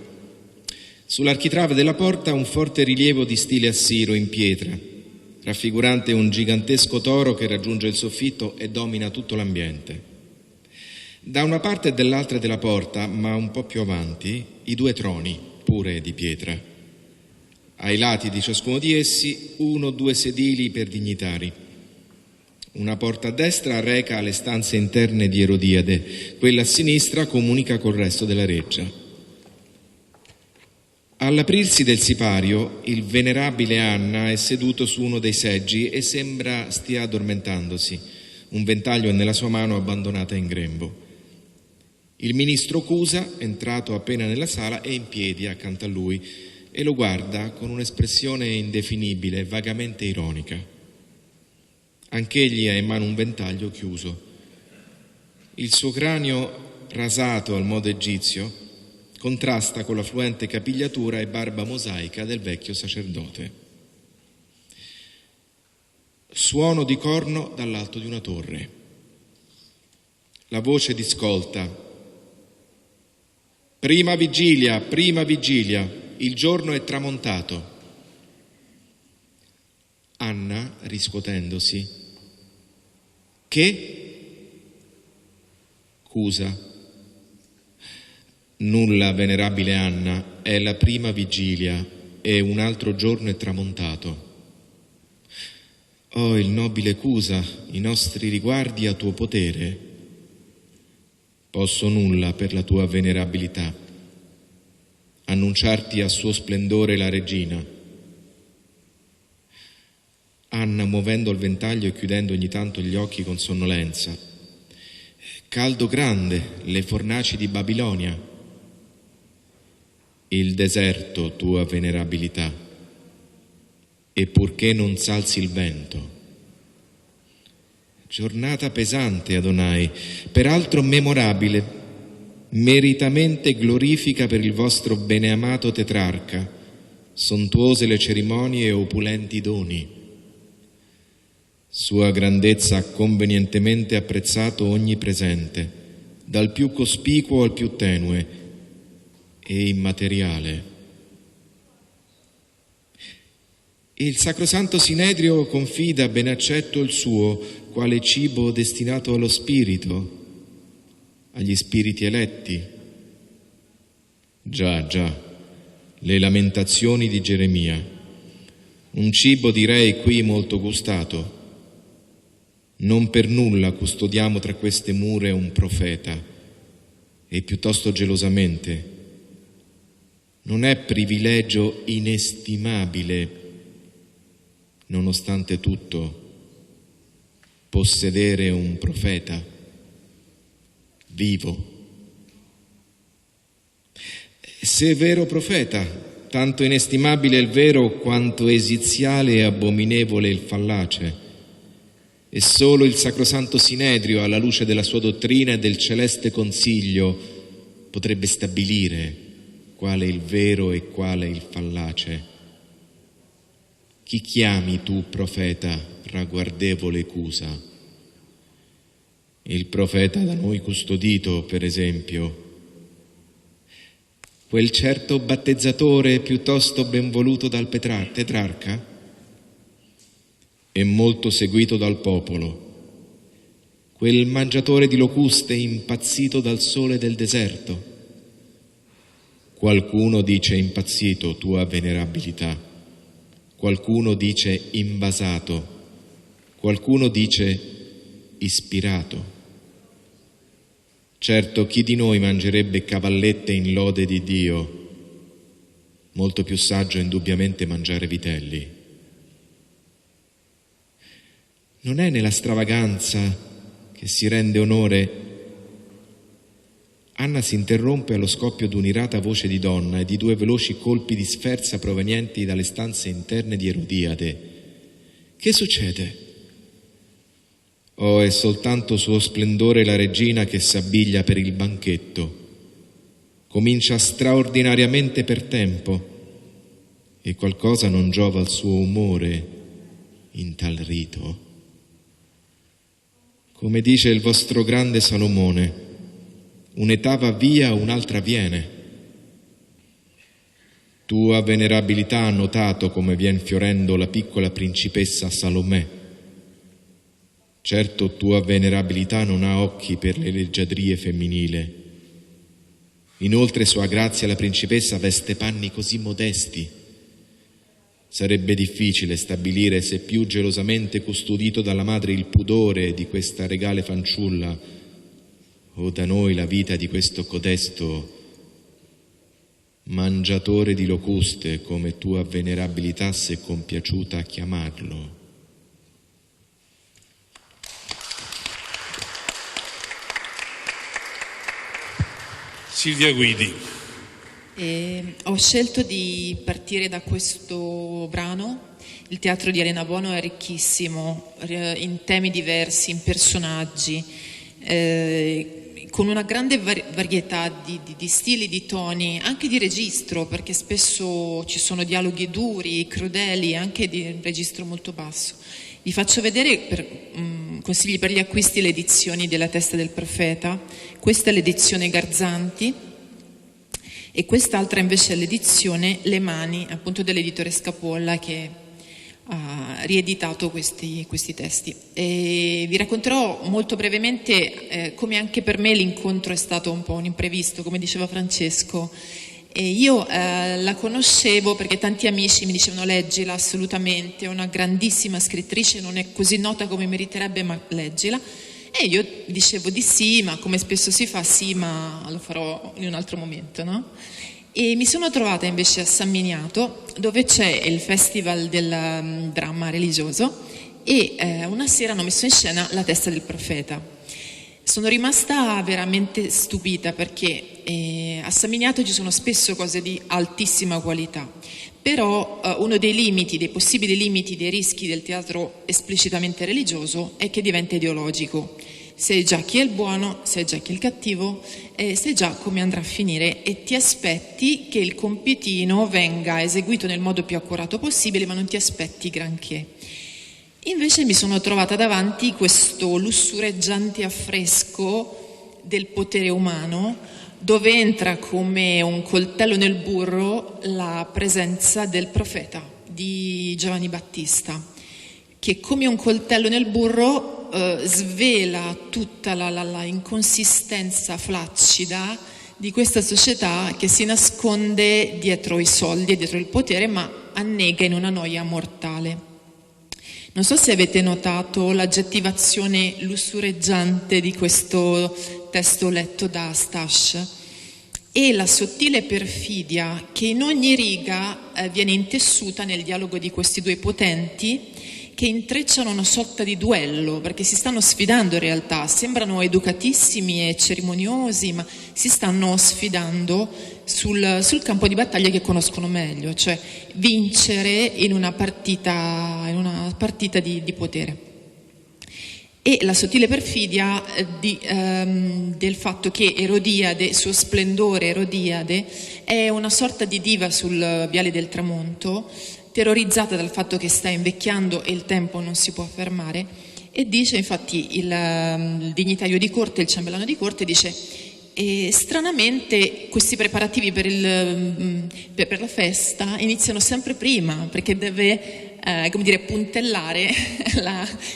Sull'architrave della porta un forte rilievo di stile assiro in pietra, raffigurante un gigantesco toro che raggiunge il soffitto e domina tutto l'ambiente. Da una parte e dall'altra della porta, ma un po' più avanti, i 2 troni, pure di pietra. Ai lati di ciascuno di essi 1 o 2 sedili per dignitari. Una porta a destra reca alle stanze interne di Erodiade, quella a sinistra comunica col resto della reggia. All'aprirsi del sipario, il venerabile Anna è seduto su uno dei seggi e sembra stia addormentandosi. Un ventaglio è nella sua mano abbandonata in grembo. Il ministro Cusa, entrato appena nella sala, è in piedi accanto a lui e lo guarda con un'espressione indefinibile, vagamente ironica. Anch'egli ha in mano un ventaglio chiuso. Il suo cranio, rasato al modo egizio, contrasta con la fluente capigliatura e barba mosaica del vecchio sacerdote. Suono di corno dall'alto di una torre. La voce discolta: prima vigilia, il giorno è tramontato. Anna, riscuotendosi: che? Cusa: nulla, venerabile Anna, è la prima vigilia e un altro giorno è tramontato. Oh, il nobile Cusa, i nostri riguardi a tuo potere. Posso nulla per la tua venerabilità. Annunciarti a suo splendore la regina. Anna, muovendo il ventaglio e chiudendo ogni tanto gli occhi con sonnolenza. Caldo grande, le fornaci di Babilonia. Il deserto, tua venerabilità. E purché non s'alzi il vento. Giornata pesante, Adonai, peraltro memorabile, meritamente glorifica per il vostro beneamato tetrarca, sontuose le cerimonie e opulenti doni. Sua grandezza ha convenientemente apprezzato ogni presente, dal più cospicuo al più tenue e immateriale. Il Sacrosanto Sinedrio confida ben accetto il suo quale cibo destinato allo spirito, agli spiriti eletti. Già, le lamentazioni di Geremia, un cibo direi qui molto gustato. Non per nulla custodiamo tra queste mura un profeta, e piuttosto gelosamente. Non è privilegio inestimabile, nonostante tutto, possedere un profeta vivo. Se vero profeta, tanto inestimabile il vero quanto esiziale e abominevole il fallace, e solo il Sacrosanto Sinedrio, alla luce della sua dottrina e del celeste consiglio, potrebbe stabilire quale è il vero e quale il fallace. Chi chiami tu profeta, ragguardevole Cusa? Il profeta da noi custodito, per esempio. Quel certo battezzatore piuttosto ben voluto dal tetrarca e molto seguito dal popolo. Quel mangiatore di locuste impazzito dal sole del deserto. Qualcuno dice impazzito, tua venerabilità. Qualcuno dice invasato, qualcuno dice ispirato. Certo, chi di noi mangerebbe cavallette in lode di Dio? Molto più saggio indubbiamente mangiare vitelli. Non è nella stravaganza che si rende onore. Anna si interrompe allo scoppio d'un'irata voce di donna e di 2 veloci colpi di sferza provenienti dalle stanze interne di Erodiade. Che succede? Oh, è soltanto suo splendore la regina che s'abbiglia per il banchetto. Comincia straordinariamente per tempo e qualcosa non giova al suo umore in tal rito. Come dice il vostro grande Salomone, un'età va via, un'altra viene. Tua venerabilità ha notato come vien fiorendo la piccola principessa Salomè. Certo, tua venerabilità non ha occhi per le leggiadrie femminili. Inoltre, sua grazia la principessa veste panni così modesti. Sarebbe difficile stabilire se più gelosamente custodito dalla madre il pudore di questa regale fanciulla o da noi la vita di questo codesto mangiatore di locuste, come tua venerabilità si è compiaciuta a chiamarlo. Silvia Guidi. Ho scelto di partire da questo brano. Il teatro di Elena Bono è ricchissimo in temi diversi, in personaggi, con una grande varietà di stili, di toni, anche di registro, perché spesso ci sono dialoghi duri, crudeli, anche di registro molto basso. Vi faccio vedere consigli per gli acquisti le edizioni della Testa del Profeta. Questa è l'edizione Garzanti e quest'altra invece è l'edizione Le Mani, appunto dell'editore Scapolla, che ha rieditato questi testi. E vi racconterò molto brevemente come anche per me l'incontro è stato un po' un imprevisto, come diceva Francesco. E io la conoscevo perché tanti amici mi dicevano leggila assolutamente, è una grandissima scrittrice, non è così nota come meriterebbe, ma leggila. E io dicevo di sì, ma come spesso si fa, sì, ma lo farò in un altro momento, no? E mi sono trovata invece a San Miniato, dove c'è il Festival del dramma religioso, e una sera hanno messo in scena La Testa del Profeta. Sono rimasta veramente stupita perché a San Miniato ci sono spesso cose di altissima qualità, però uno dei limiti, dei possibili limiti, dei rischi del teatro esplicitamente religioso è che diventa ideologico. Sai già chi è il buono, sai già chi è il cattivo, sai già come andrà a finire e ti aspetti che il compitino venga eseguito nel modo più accurato possibile, ma non ti aspetti granché. Invece mi sono trovata davanti questo lussureggiante affresco del potere umano, dove entra come un coltello nel burro la presenza del profeta di Giovanni Battista, che come un coltello nel burro svela tutta la inconsistenza flaccida di questa società che si nasconde dietro i soldi e dietro il potere, ma annega in una noia mortale. Non so se avete notato l'aggettivazione lussureggiante di questo testo letto da Stash e la sottile perfidia che in ogni riga viene intessuta nel dialogo di questi due potenti che intrecciano una sorta di duello, perché si stanno sfidando in realtà, sembrano educatissimi e cerimoniosi, ma si stanno sfidando sul campo di battaglia che conoscono meglio, cioè vincere in una partita di potere. E la sottile perfidia del fatto che Erodiade, suo splendore Erodiade, è una sorta di diva sul viale del tramonto, terrorizzata dal fatto che sta invecchiando e il tempo non si può fermare, e dice, infatti il dignitario di corte, il ciambellano di corte, dice: e stranamente questi preparativi per la festa iniziano sempre prima, perché deve puntellare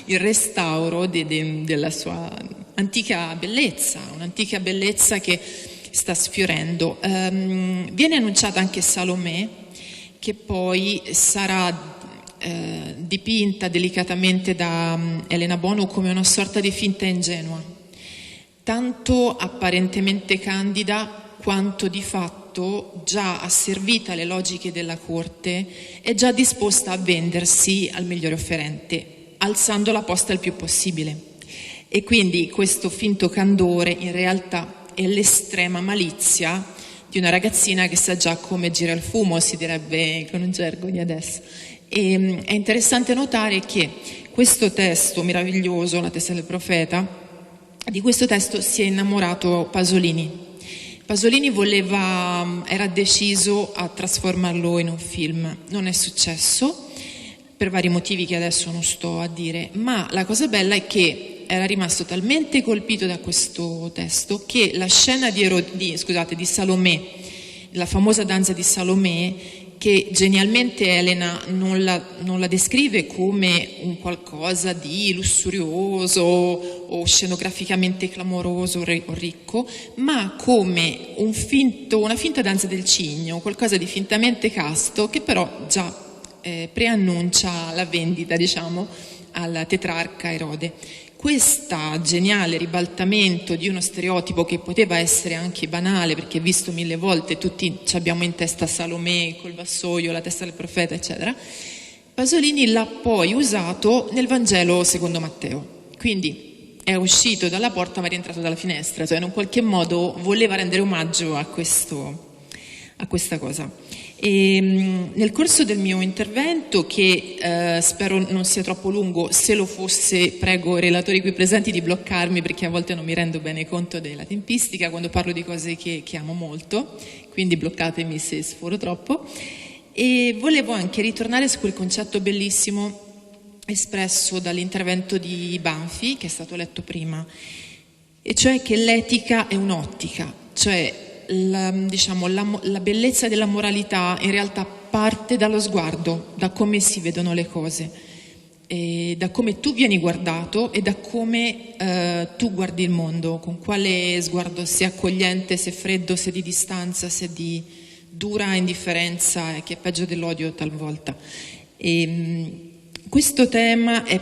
il restauro della sua antica bellezza, un'antica bellezza che sta sfiorendo. Viene annunciata anche Salomè, che poi sarà dipinta delicatamente da Elena Bono come una sorta di finta ingenua, tanto apparentemente candida quanto di fatto già asservita alle logiche della corte e già disposta a vendersi al migliore offerente, alzando la posta il più possibile. E quindi questo finto candore in realtà è l'estrema malizia di una ragazzina che sa già come gira il fumo, si direbbe con un gergo di adesso. E è interessante notare che questo testo meraviglioso, La Testa del Profeta, di questo testo si è innamorato Pasolini. Pasolini era deciso a trasformarlo in un film, non è successo per vari motivi che adesso non sto a dire, ma la cosa bella è che era rimasto talmente colpito da questo testo che la scena di Salomè, la famosa danza di Salomè, che genialmente Elena non la descrive come un qualcosa di lussurioso o scenograficamente clamoroso o ricco, ma come una finta danza del cigno, qualcosa di fintamente casto che però già preannuncia la vendita, diciamo, al tetrarca Erode. Questo geniale ribaltamento di uno stereotipo che poteva essere anche banale, perché visto 1000 volte tutti abbiamo in testa Salomè col vassoio, la testa del profeta, eccetera, Pasolini l'ha poi usato nel Vangelo secondo Matteo. Quindi è uscito dalla porta ma è rientrato dalla finestra, cioè in un qualche modo voleva rendere omaggio a questa cosa. E nel corso del mio intervento, che spero non sia troppo lungo, se lo fosse prego i relatori qui presenti di bloccarmi, perché a volte non mi rendo bene conto della tempistica quando parlo di cose che amo molto, quindi bloccatemi se sforo troppo. E volevo anche ritornare su quel concetto bellissimo espresso dall'intervento di Banfi, che è stato letto prima, e cioè che l'etica è un'ottica, cioè la bellezza della moralità in realtà parte dallo sguardo, da come si vedono le cose, e da come tu vieni guardato e da come tu guardi il mondo, con quale sguardo, se accogliente, se freddo, se di distanza, se di dura indifferenza, che è peggio dell'odio talvolta. Questo tema è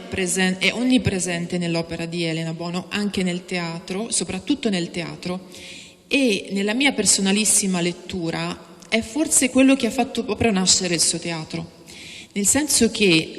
onnipresente nell'opera di Elena Bono, anche nel teatro, soprattutto nel teatro, e nella mia personalissima lettura è forse quello che ha fatto proprio nascere il suo teatro, nel senso che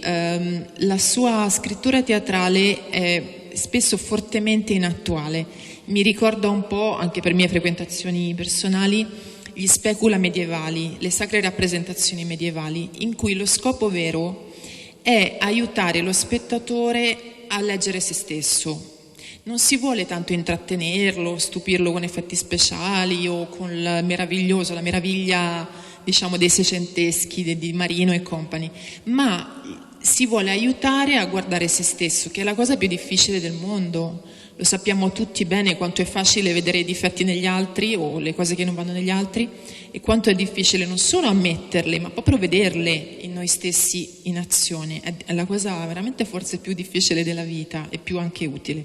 la sua scrittura teatrale è spesso fortemente inattuale. Mi ricorda un po', anche per mie frequentazioni personali, gli specula medievali, le sacre rappresentazioni medievali, in cui lo scopo vero è aiutare lo spettatore a leggere se stesso. Non si vuole tanto intrattenerlo, stupirlo con effetti speciali o con la meraviglia, diciamo, dei seicenteschi di Marino e compagni, ma si vuole aiutare a guardare se stesso, che è la cosa più difficile del mondo. Lo sappiamo tutti bene quanto è facile vedere i difetti negli altri o le cose che non vanno negli altri, e quanto è difficile non solo ammetterle, ma proprio vederle in noi stessi in azione. È la cosa veramente forse più difficile della vita e più anche utile.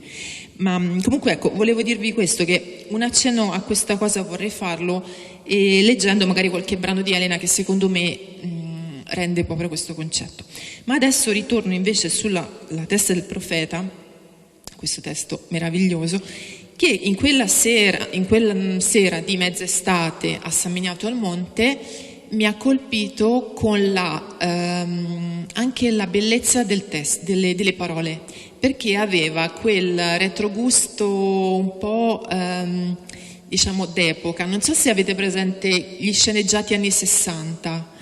Ma comunque ecco, volevo dirvi questo, che un accenno a questa cosa vorrei farlo leggendo magari qualche brano di Elena che secondo me rende proprio questo concetto. Ma adesso ritorno invece sulla testa del profeta, questo testo meraviglioso, che in quella sera di mezz'estate a San Miniato al Monte mi ha colpito con anche la bellezza del testo, delle parole, perché aveva quel retrogusto un po' diciamo d'epoca. Non so se avete presente gli sceneggiati anni 60,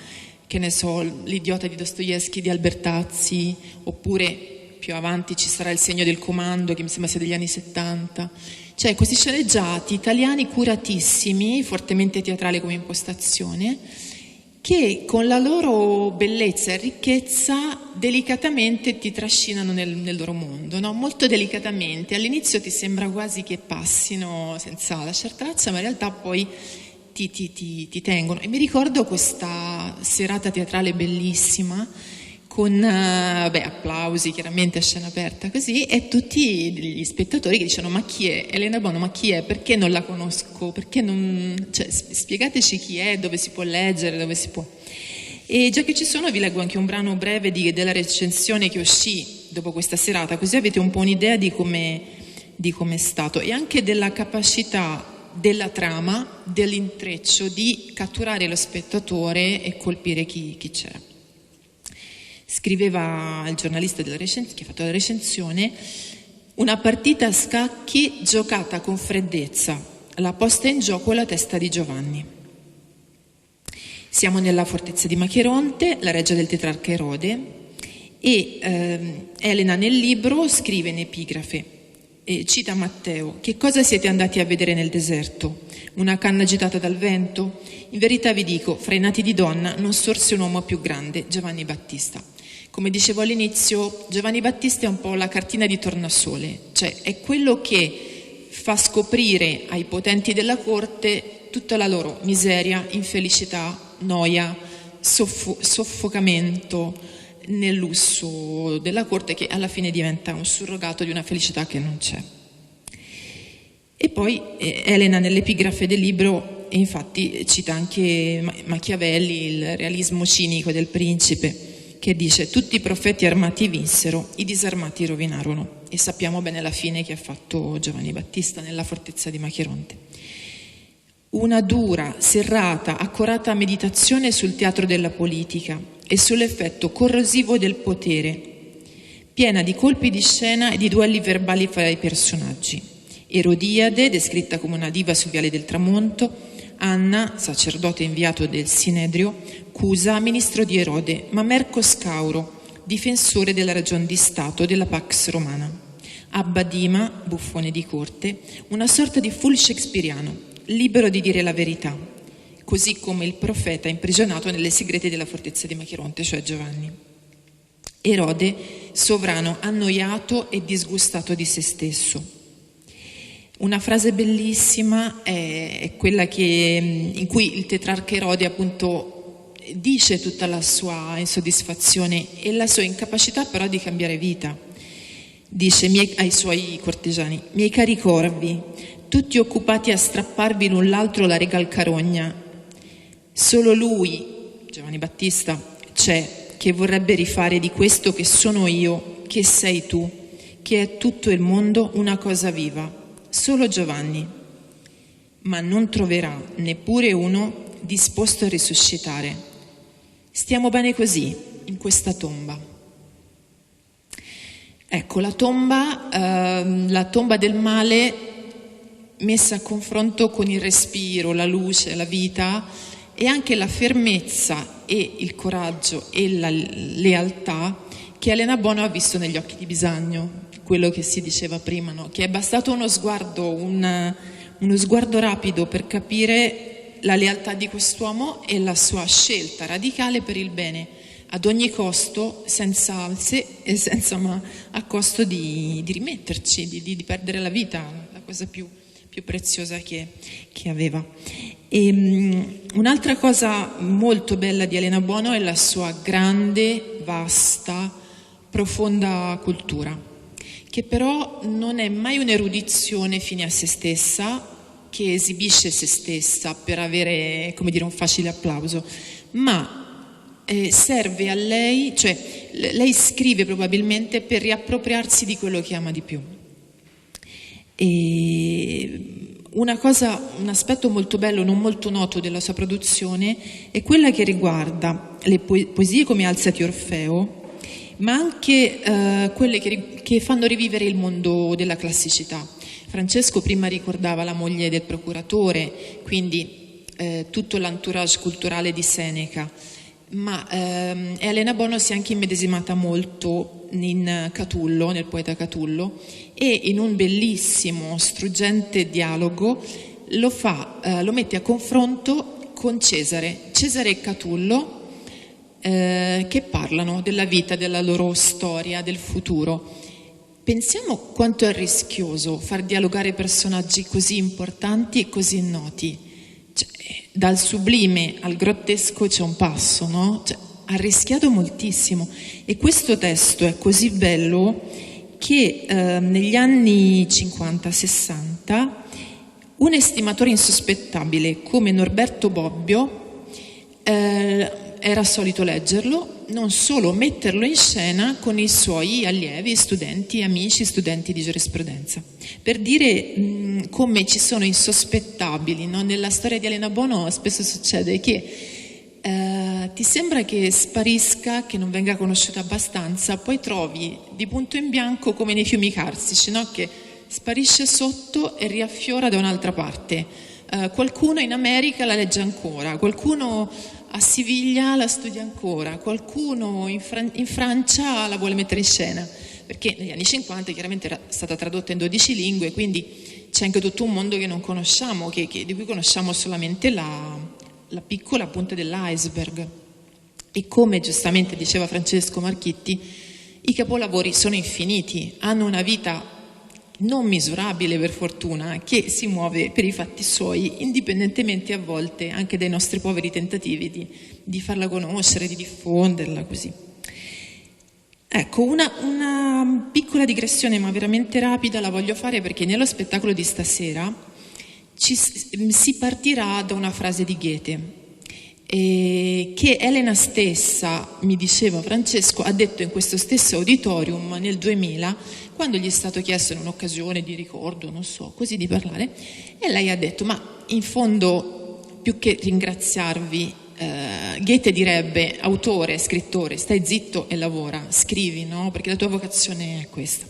che ne so, L'idiota di Dostoevskij di Albertazzi, oppure più avanti ci sarà Il segno del comando, che mi sembra sia degli anni 70. Cioè questi sceneggiati italiani curatissimi, fortemente teatrali come impostazione, che con la loro bellezza e ricchezza delicatamente ti trascinano nel loro mondo, no? Molto delicatamente. All'inizio ti sembra quasi che passino senza lasciar traccia, ma in realtà poi ti tengono. E mi ricordo questa serata teatrale bellissima, con applausi chiaramente a scena aperta così, e tutti gli spettatori che dicono: ma chi è Elena Bono, ma chi è, perché non la conosco, perché non, cioè, spiegateci chi è, dove si può leggere, dove si può. E già che ci sono vi leggo anche un brano breve della recensione che uscì dopo questa serata, così avete un po' un'idea di come è stato, e anche della capacità della trama, dell'intreccio di catturare lo spettatore e colpire chi c'era. Scriveva il giornalista che ha fatto la recensione: una partita a scacchi giocata con freddezza, la posta in gioco è la testa di Giovanni. Siamo nella fortezza di Macheronte, la reggia del tetrarca Erode, e Elena nel libro scrive in epigrafe, cita Matteo: che cosa siete andati a vedere nel deserto? Una canna agitata dal vento? In verità vi dico, fra i nati di donna non sorse un uomo più grande, Giovanni Battista. Come dicevo all'inizio, Giovanni Battista è un po' la cartina di tornasole, cioè è quello che fa scoprire ai potenti della corte tutta la loro miseria, infelicità, noia, soffocamento nel lusso della corte, che alla fine diventa un surrogato di una felicità che non c'è. E poi Elena nell'epigrafe del libro infatti cita anche Machiavelli, il realismo cinico del principe, che dice: tutti i profeti armati vinsero, i disarmati rovinarono. E sappiamo bene la fine che ha fatto Giovanni Battista nella fortezza di Macheronte. Una dura, serrata, accurata meditazione sul teatro della politica e sull'effetto corrosivo del potere, piena di colpi di scena e di duelli verbali fra i personaggi. Erodiade, descritta come una diva sul viale del tramonto, Anna, sacerdote inviato del Sinedrio, Cusa, ministro di Erode, ma Merco Scauro, difensore della ragion di Stato della Pax Romana. Abba Dima, buffone di corte, una sorta di full shakespeariano, libero di dire la verità, così come il profeta imprigionato nelle segrete della fortezza di Macheronte, cioè Giovanni. Erode, sovrano annoiato e disgustato di se stesso. Una frase bellissima è quella in cui il tetrarca Erode appunto dice tutta la sua insoddisfazione e la sua incapacità però di cambiare vita. Dice ai suoi cortigiani: miei cari corvi, tutti occupati a strapparvi l'un l'altro la regal carogna, solo lui, Giovanni Battista, c'è che vorrebbe rifare di questo che sono io, che sei tu, che è tutto il mondo una cosa viva. Solo Giovanni, ma non troverà neppure uno disposto a risuscitare. Stiamo bene così, in questa tomba. Ecco, la tomba del male messa a confronto con il respiro, la luce, la vita e anche la fermezza e il coraggio e la lealtà che Elena Bono ha visto negli occhi di Bisagno. Quello che si diceva prima, no? Che è bastato uno sguardo rapido per capire la lealtà di quest'uomo e la sua scelta radicale per il bene, ad ogni costo, senza alze e senza ma a costo di rimetterci, di perdere la vita, la cosa più preziosa che aveva. E un'altra cosa molto bella di Elena Bono è la sua grande, vasta, profonda cultura, che però non è mai un'erudizione fine a se stessa, che esibisce se stessa per avere, come dire, un facile applauso, ma serve a lei, cioè lei scrive probabilmente per riappropriarsi di quello che ama di più. E un aspetto molto bello, non molto noto della sua produzione, è quella che riguarda le poesie come Alzati Orfeo, ma anche quelle che fanno rivivere il mondo della classicità. Francesco prima ricordava la moglie del procuratore, quindi tutto l'entourage culturale di Seneca, ma Elena Bono si è anche immedesimata molto in Catullo, nel poeta Catullo, e in un bellissimo, struggente dialogo lo mette a confronto con Cesare e Catullo, che parlano della vita, della loro storia, del futuro. Pensiamo quanto è rischioso far dialogare personaggi così importanti e così noti. Cioè, dal sublime al grottesco c'è un passo, no? Cioè, ha rischiato moltissimo. E questo testo è così bello che negli anni 50-60 un estimatore insospettabile come Norberto Bobbio era solito leggerlo, non solo metterlo in scena con i suoi allievi, studenti, amici, studenti di giurisprudenza, per dire come ci sono insospettabili, no? Nella storia di Elena Bono spesso succede che ti sembra che sparisca, che non venga conosciuta abbastanza, poi trovi di punto in bianco come nei fiumi carsici, no? Che sparisce sotto e riaffiora da un'altra parte. Qualcuno in America la legge ancora, qualcuno a Siviglia la studia ancora, qualcuno in Francia la vuole mettere in scena, perché negli anni 50 chiaramente era stata tradotta in 12 lingue, quindi c'è anche tutto un mondo che non conosciamo, di cui conosciamo solamente la piccola punta dell'iceberg. E come giustamente diceva Francesco Marchitti, i capolavori sono infiniti, hanno una vita non misurabile per fortuna, che si muove per i fatti suoi, indipendentemente a volte anche dai nostri poveri tentativi di farla conoscere, di diffonderla così. Ecco, una piccola digressione ma veramente rapida la voglio fare, perché nello spettacolo di stasera si partirà da una frase di Goethe, che Elena stessa, mi diceva Francesco, ha detto in questo stesso auditorium nel 2000, quando gli è stato chiesto in un'occasione di ricordo, non so, così di parlare, e lei ha detto: ma in fondo, più che ringraziarvi, Goethe direbbe: autore, scrittore, stai zitto e lavora, scrivi, no? Perché la tua vocazione è questa.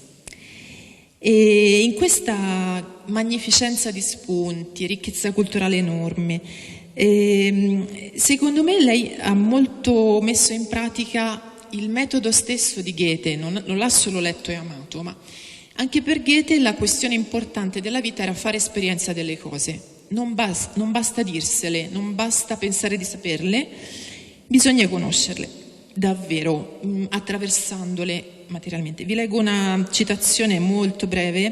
E in questa magnificenza di spunti, ricchezza culturale enorme, secondo me lei ha molto messo in pratica il metodo stesso di Goethe, non l'ha solo letto e amato, ma anche per Goethe la questione importante della vita era fare esperienza delle cose. Non basta dirsele, non basta pensare di saperle, bisogna conoscerle davvero, attraversandole materialmente. Vi leggo una citazione molto breve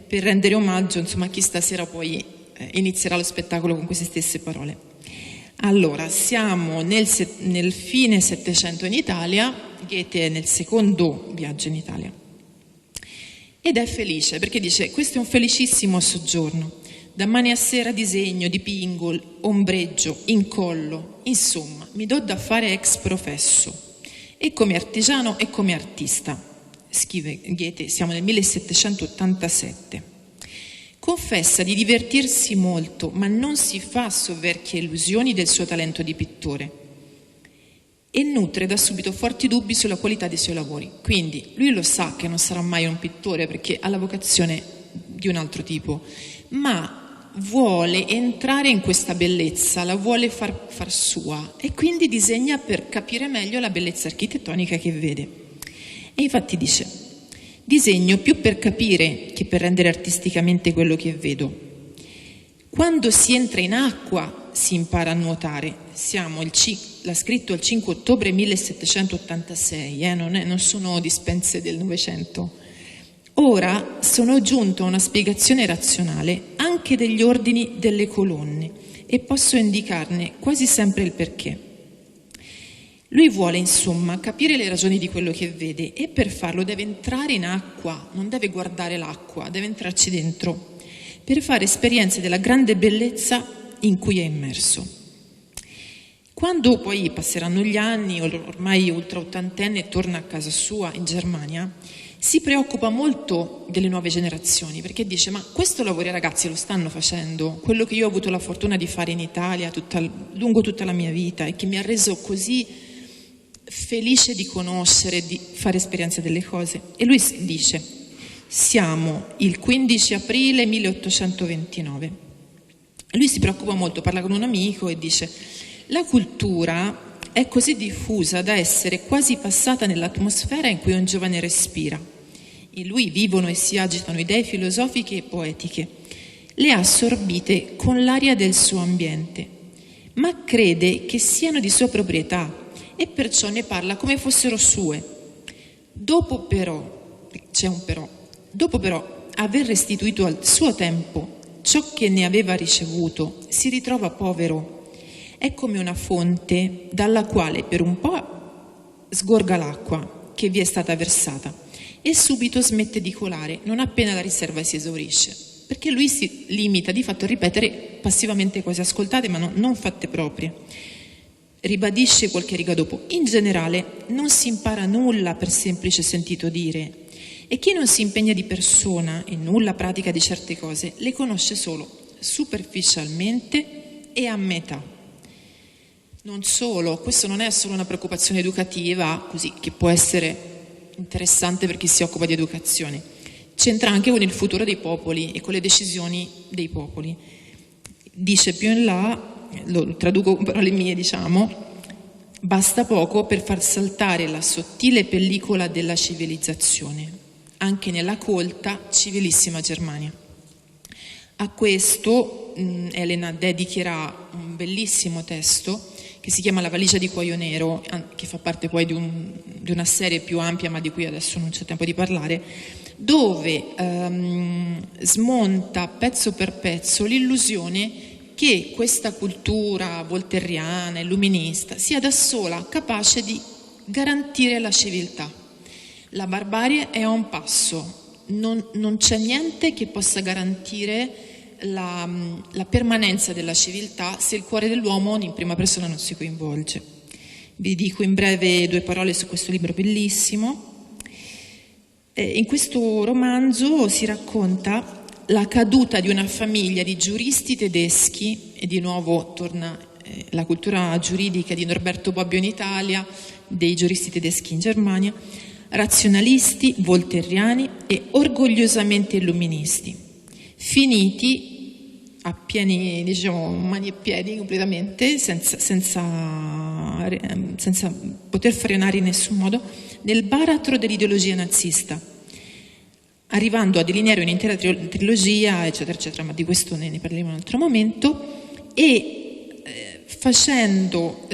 per rendere omaggio, insomma, a chi stasera poi inizierà lo spettacolo con queste stesse parole. Allora, siamo nel fine Settecento in Italia, Goethe è nel secondo viaggio in Italia ed è felice perché dice: questo è un felicissimo soggiorno, da mane a sera disegno, dipingo, ombreggio, incollo, insomma mi do da fare ex professo, e come artigiano e come artista, scrive Goethe, siamo nel 1787. Confessa di divertirsi molto, ma non si fa soverchie illusioni del suo talento di pittore e nutre da subito forti dubbi sulla qualità dei suoi lavori. Quindi lui lo sa che non sarà mai un pittore perché ha la vocazione di un altro tipo, ma vuole entrare in questa bellezza, la vuole far sua, e quindi disegna per capire meglio la bellezza architettonica che vede. E infatti dice: disegno più per capire che per rendere artisticamente quello che vedo. Quando si entra in acqua si impara a nuotare. L'ha scritto il 5 ottobre 1786, non sono dispense del Novecento. Ora sono giunto a una spiegazione razionale anche degli ordini delle colonne e posso indicarne quasi sempre il perché. Lui vuole, insomma, capire le ragioni di quello che vede, e per farlo deve entrare in acqua, non deve guardare l'acqua, deve entrarci dentro, per fare esperienze della grande bellezza in cui è immerso. Quando poi passeranno gli anni, ormai ultra ottantenne, torna a casa sua in Germania, si preoccupa molto delle nuove generazioni, perché dice: ma questo lavoro i ragazzi lo stanno facendo, quello che io ho avuto la fortuna di fare in Italia lungo tutta la mia vita e che mi ha reso così felice di conoscere, di fare esperienza delle cose. E lui dice: siamo il 15 aprile 1829. Lui si preoccupa molto, parla con un amico e dice: la cultura è così diffusa da essere quasi passata nell'atmosfera in cui un giovane respira. In lui vivono e si agitano idee filosofiche e poetiche. Le ha assorbite con l'aria del suo ambiente, ma crede che siano di sua proprietà e perciò ne parla come fossero sue. Dopo però, aver restituito al suo tempo ciò che ne aveva ricevuto, si ritrova povero. È come una fonte dalla quale per un po' sgorga l'acqua che vi è stata versata e subito smette di colare non appena la riserva si esaurisce, perché lui si limita di fatto a ripetere passivamente cose ascoltate ma non fatte proprie. Ribadisce qualche riga dopo: in generale non si impara nulla per semplice sentito dire, e chi non si impegna di persona e nulla pratica di certe cose le conosce solo superficialmente e a metà. Non solo, questo non è solo una preoccupazione educativa, così, che può essere interessante per chi si occupa di educazione, c'entra anche con il futuro dei popoli e con le decisioni dei popoli. Dice più in là, lo traduco con parole mie, basta poco per far saltare la sottile pellicola della civilizzazione, anche nella colta, civilissima Germania. A questo Elena dedicherà un bellissimo testo che si chiama La valigia di cuoio nero, che fa parte poi di una serie più ampia, ma di cui adesso non c'è tempo di parlare, dove smonta pezzo per pezzo l'illusione che questa cultura voltairiana, illuminista, sia da sola capace di garantire la civiltà. La barbarie è a un passo. Non c'è niente che possa garantire la permanenza della civiltà se il cuore dell'uomo in prima persona non si coinvolge. Vi dico in breve 2 parole su questo libro bellissimo. In questo romanzo si racconta la caduta di una famiglia di giuristi tedeschi, e di nuovo torna la cultura giuridica di Norberto Bobbio in Italia, dei giuristi tedeschi in Germania, razionalisti, voltairiani e orgogliosamente illuministi, finiti a pieni, mani e piedi completamente, senza poter frenare in nessun modo, nel baratro dell'ideologia nazista, arrivando a delineare un'intera trilogia, eccetera, eccetera, ma di questo ne parleremo in un altro momento, e facendo,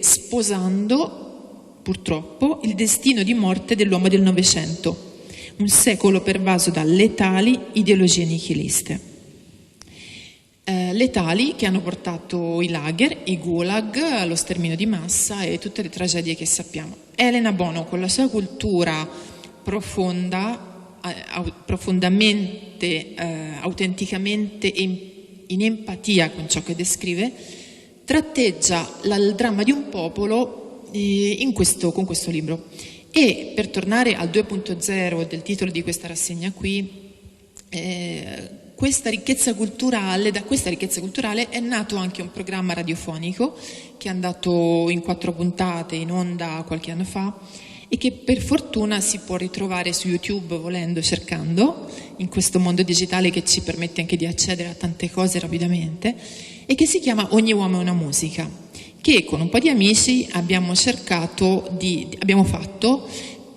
sposando purtroppo il destino di morte dell'uomo del Novecento, un secolo pervaso da letali ideologie nichiliste. Letali che hanno portato i lager, i gulag, lo sterminio di massa e tutte le tragedie che sappiamo. Elena Bono, con la sua cultura profondamente, autenticamente in empatia con ciò che descrive, tratteggia il dramma di un popolo con questo libro. E per tornare al 2.0 del titolo di questa rassegna qui, da questa ricchezza culturale è nato anche un programma radiofonico che è andato in 4 puntate in onda qualche anno fa e che per fortuna si può ritrovare su YouTube volendo, cercando, in questo mondo digitale che ci permette anche di accedere a tante cose rapidamente, e che si chiama Ogni uomo è una musica, che con un po' di amici abbiamo fatto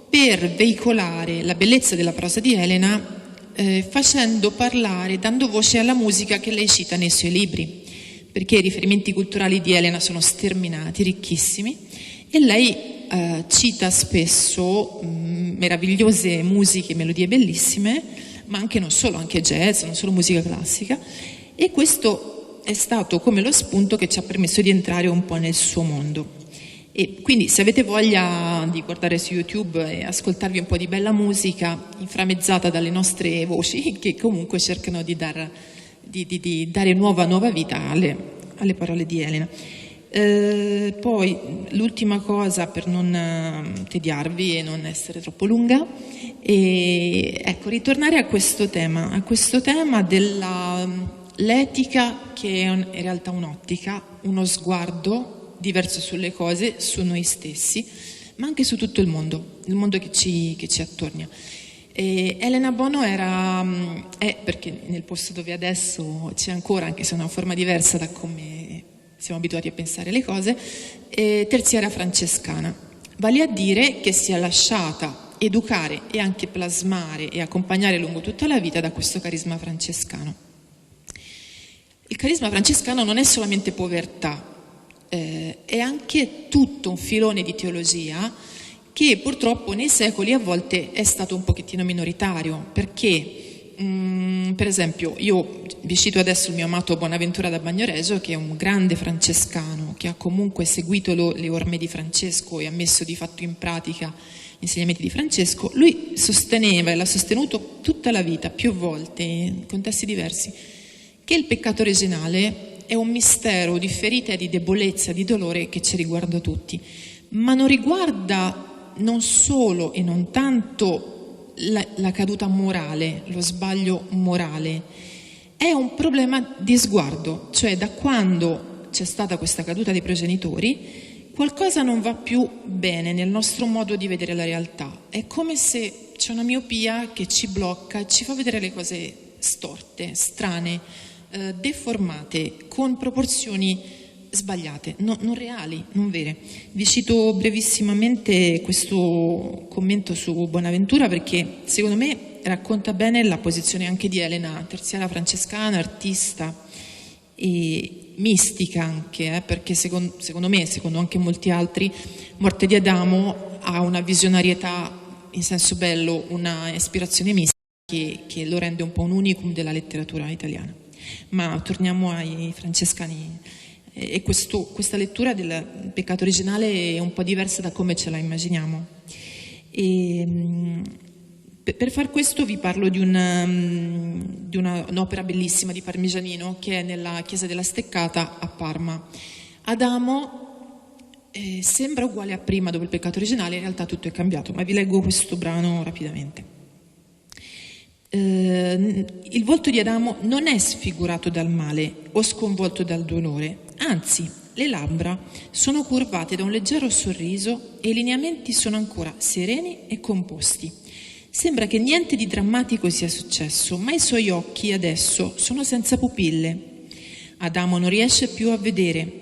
per veicolare la bellezza della prosa di Elena, facendo parlare, dando voce alla musica che lei cita nei suoi libri, perché i riferimenti culturali di Elena sono sterminati, ricchissimi, e lei cita spesso meravigliose musiche, melodie bellissime, ma anche non solo, anche jazz, non solo musica classica, e questo è stato come lo spunto che ci ha permesso di entrare un po' nel suo mondo. E quindi se avete voglia di guardare su YouTube e ascoltarvi un po' di bella musica inframmezzata dalle nostre voci, che comunque cercano di dare nuova vita alle parole di Elena. Poi l'ultima cosa, per non tediarvi e non essere troppo lunga, ritornare a questo tema dell'etica, che è in realtà un'ottica, uno sguardo diverso sulle cose, su noi stessi, ma anche su tutto il mondo che ci attorna. Elena Bono perché nel posto dove adesso c'è ancora, anche se è una forma diversa da come siamo abituati a pensare le cose, terziaria francescana, vale a dire che si è lasciata educare e anche plasmare e accompagnare lungo tutta la vita da questo carisma francescano. Il carisma francescano non è solamente povertà, è anche tutto un filone di teologia che purtroppo nei secoli a volte è stato un pochettino minoritario, perché per esempio io vi cito adesso il mio amato Bonaventura da Bagnoregio, che è un grande francescano che ha comunque seguito le orme di Francesco e ha messo di fatto in pratica gli insegnamenti di Francesco. Lui sosteneva e l'ha sostenuto tutta la vita, più volte in contesti diversi, che il peccato originale è un mistero di ferita e di debolezza, di dolore che ci riguarda tutti, ma non riguarda non solo e non tanto la caduta morale, lo sbaglio morale, è un problema di sguardo, cioè da quando c'è stata questa caduta dei progenitori qualcosa non va più bene nel nostro modo di vedere la realtà, è come se c'è una miopia che ci blocca e ci fa vedere le cose storte, strane, deformate, con proporzioni sbagliate, non reali, non vere. Vi cito brevissimamente questo commento su Bonaventura perché secondo me racconta bene la posizione anche di Elena, terziaria francescana, artista, e mistica anche, perché secondo me, secondo anche molti altri, Morte di Adamo ha una visionarietà in senso bello, una ispirazione mistica che lo rende un po' un unicum della letteratura italiana. Ma torniamo ai francescani, e questa lettura del peccato originale è un po' diversa da come ce la immaginiamo. Per far questo vi parlo di un'opera bellissima di Parmigianino che è nella chiesa della Steccata a Parma. Adamo sembra uguale a prima dopo il peccato originale, in realtà tutto è cambiato, ma vi leggo questo brano rapidamente. Il volto di Adamo non è sfigurato dal male o sconvolto dal dolore, anzi le labbra sono curvate da un leggero sorriso e i lineamenti sono ancora sereni e composti. Sembra che niente di drammatico sia successo, ma i suoi occhi adesso sono senza pupille. Adamo non riesce più a vedere.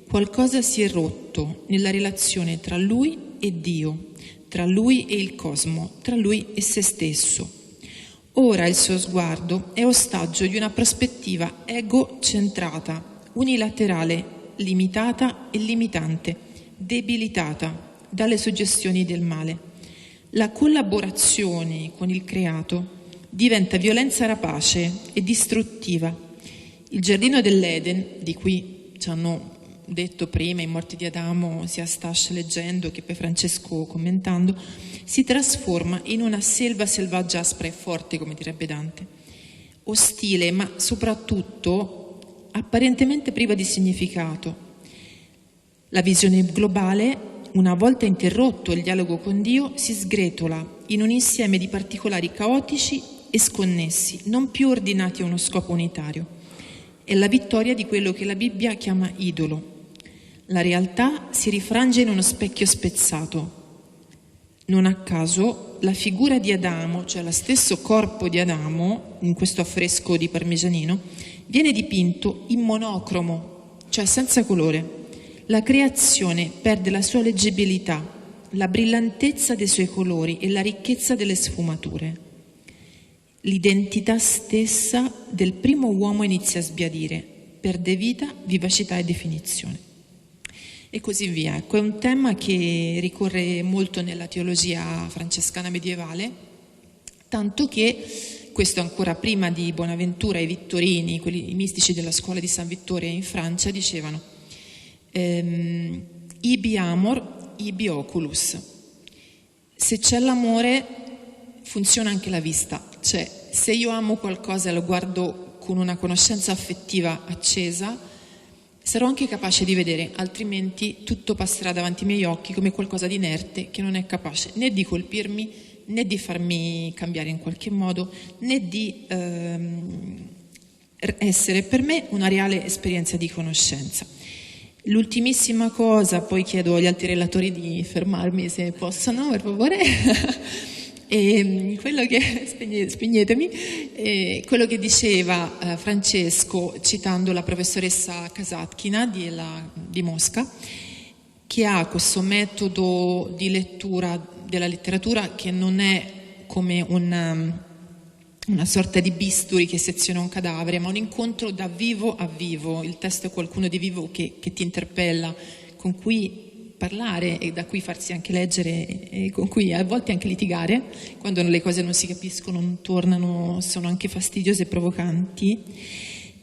Qualcosa si è rotto nella relazione tra lui e Dio, tra lui e il cosmo, tra lui e se stesso. Ora il suo sguardo è ostaggio di una prospettiva egocentrata, unilaterale, limitata e limitante, debilitata dalle suggestioni del male. La collaborazione con il creato diventa violenza rapace e distruttiva. Il giardino dell'Eden, di cui ci hanno detto prima in Morte di Adamo, sia Stash leggendo che poi Francesco commentando, si trasforma in una selva selvaggia aspra e forte, come direbbe Dante, ostile ma soprattutto apparentemente priva di significato. La visione globale, una volta interrotto il dialogo con Dio, si sgretola in un insieme di particolari caotici e sconnessi, non più ordinati a uno scopo unitario. È la vittoria di quello che la Bibbia chiama idolo. La realtà si rifrange in uno specchio spezzato. Non a caso la figura di Adamo, cioè lo stesso corpo di Adamo, in questo affresco di Parmigianino, viene dipinto in monocromo, cioè senza colore. La creazione perde la sua leggibilità, la brillantezza dei suoi colori e la ricchezza delle sfumature. L'identità stessa del primo uomo inizia a sbiadire, perde vita, vivacità e definizione. E così via. Ecco, è un tema che ricorre molto nella teologia francescana medievale, tanto che, questo ancora prima di Bonaventura e Vittorini, quelli i mistici della scuola di San Vittore in Francia, dicevano ibi amor, ibi oculus. Se c'è l'amore funziona anche la vista, cioè se io amo qualcosa e lo guardo con una conoscenza affettiva accesa, sarò anche capace di vedere, altrimenti tutto passerà davanti ai miei occhi come qualcosa di inerte che non è capace né di colpirmi, né di farmi cambiare in qualche modo, né di essere per me una reale esperienza di conoscenza. L'ultimissima cosa, poi chiedo agli altri relatori di fermarmi se possono, per favore. E quello che spegnetemi, quello che diceva Francesco citando la professoressa Kasatkina di Mosca, che ha questo metodo di lettura della letteratura che non è come una sorta di bisturi che seziona un cadavere, ma un incontro da vivo a vivo. Il testo è qualcuno di vivo che ti interpella, con cui parlare e da cui farsi anche leggere e con cui a volte anche litigare quando le cose non si capiscono, non tornano, sono anche fastidiose e provocanti.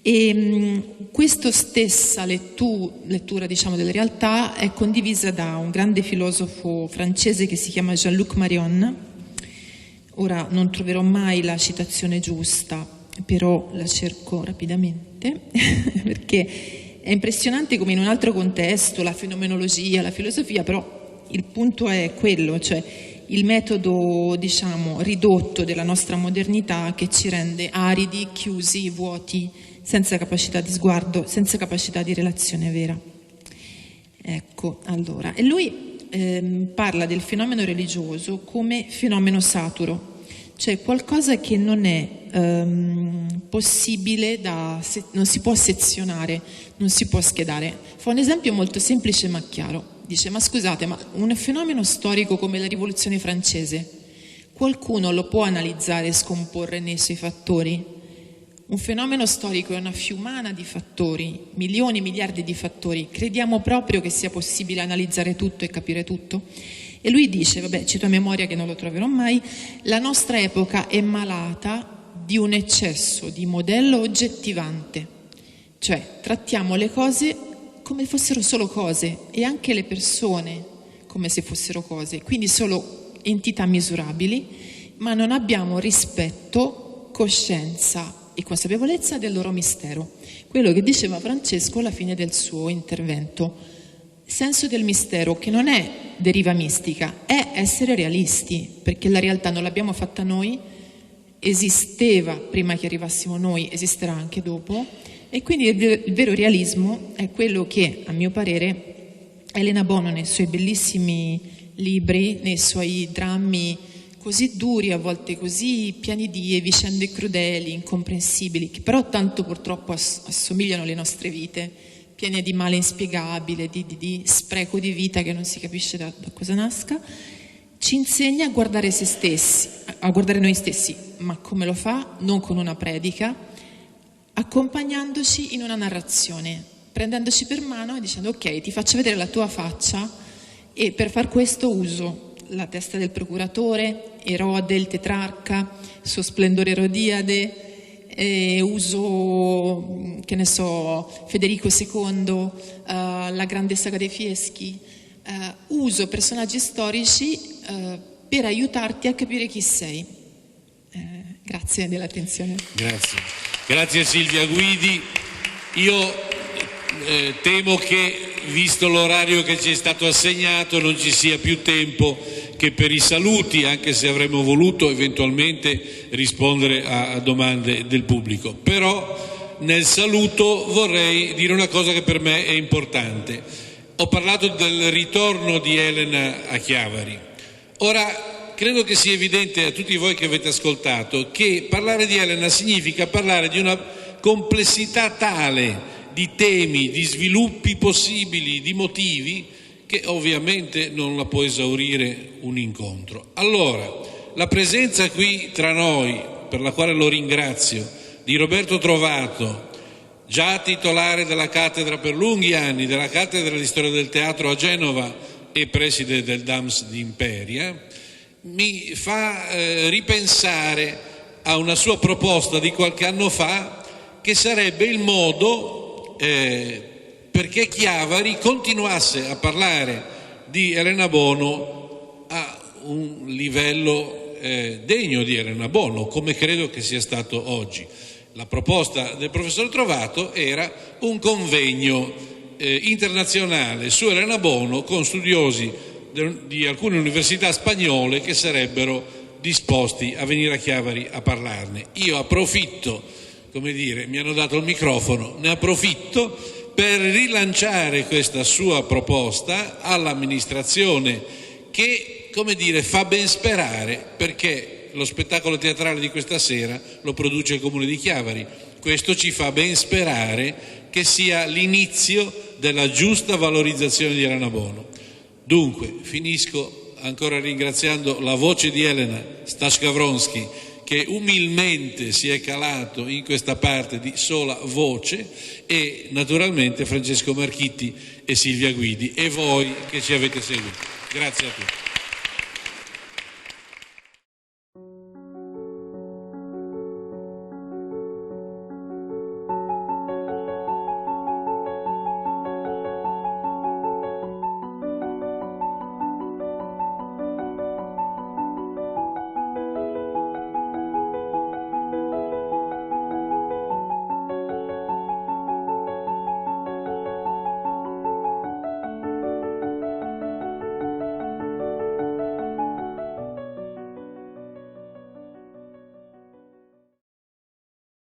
E questa stessa lettura diciamo della realtà è condivisa da un grande filosofo francese che si chiama Jean-Luc Marion. Ora non troverò mai la citazione giusta, però la cerco rapidamente perché è impressionante come in un altro contesto, la fenomenologia, la filosofia, però il punto è quello, cioè il metodo, diciamo, ridotto della nostra modernità che ci rende aridi, chiusi, vuoti, senza capacità di sguardo, senza capacità di relazione vera. Ecco, allora, e lui parla del fenomeno religioso come fenomeno saturo, cioè qualcosa che non è possibile non si può sezionare, non si può schedare. Fa un esempio molto semplice ma chiaro. Dice: ma scusate, ma un fenomeno storico come la Rivoluzione francese, qualcuno lo può analizzare e scomporre nei suoi fattori? Un fenomeno storico è una fiumana di fattori, milioni, miliardi di fattori. Crediamo proprio che sia possibile analizzare tutto e capire tutto? E lui dice, vabbè, cito a memoria che non lo troverò mai, la nostra epoca è malata di un eccesso di modello oggettivante, cioè trattiamo le cose come fossero solo cose e anche le persone come se fossero cose, quindi solo entità misurabili, ma non abbiamo rispetto, coscienza e consapevolezza del loro mistero. Quello che diceva Francesco alla fine del suo intervento. Senso del mistero, che non è deriva mistica, è essere realisti, perché la realtà non l'abbiamo fatta noi, esisteva prima che arrivassimo noi, esisterà anche dopo, e quindi il vero realismo è quello che, a mio parere, Elena Bono nei suoi bellissimi libri, nei suoi drammi così duri, a volte così pieni di vicende crudeli, incomprensibili, che però tanto purtroppo assomigliano alle nostre vite, piene di male inspiegabile, di spreco di vita che non si capisce da cosa nasca, ci insegna a guardare se stessi, a guardare noi stessi, ma come lo fa? Non con una predica, accompagnandoci in una narrazione, prendendoci per mano e dicendo ok, ti faccio vedere la tua faccia e per far questo uso la testa del procuratore, Erode, il tetrarca, suo splendore Erodiade, uso, che ne so, Federico II, la grande saga dei Fieschi, uso personaggi storici per aiutarti a capire chi sei. Grazie dell'attenzione. Grazie Silvia Guidi. Io temo che, visto l'orario che ci è stato assegnato, non ci sia più tempo che per i saluti, anche se avremmo voluto eventualmente rispondere a domande del pubblico. Però nel saluto vorrei dire una cosa che per me è importante. Ho parlato del ritorno di Elena a Chiavari. Ora, credo che sia evidente a tutti voi che avete ascoltato che parlare di Elena significa parlare di una complessità tale di temi, di sviluppi possibili, di motivi, che ovviamente non la può esaurire un incontro. Allora, la presenza qui tra noi, per la quale lo ringrazio, di Roberto Trovato, già titolare della cattedra per lunghi anni, della cattedra di storia del teatro a Genova e preside del DAMS di Imperia, mi fa ripensare a una sua proposta di qualche anno fa, che sarebbe il modo perché Chiavari continuasse a parlare di Elena Bono a un livello degno di Elena Bono, come credo che sia stato oggi. La proposta del professor Trovato era un convegno internazionale su Elena Bono con studiosi di alcune università spagnole che sarebbero disposti a venire a Chiavari a parlarne. Io approfitto, come dire, mi hanno dato il microfono, ne approfitto per rilanciare questa sua proposta all'amministrazione che, come dire, fa ben sperare, perché lo spettacolo teatrale di questa sera lo produce il Comune di Chiavari. Questo ci fa ben sperare che sia l'inizio della giusta valorizzazione di Elena Bono. Dunque, finisco ancora ringraziando la voce di Elena Stash-Gavronski, che umilmente si è calato in questa parte di sola voce, e naturalmente Francesco Marchitti e Silvia Guidi e voi che ci avete seguito. Grazie a tutti.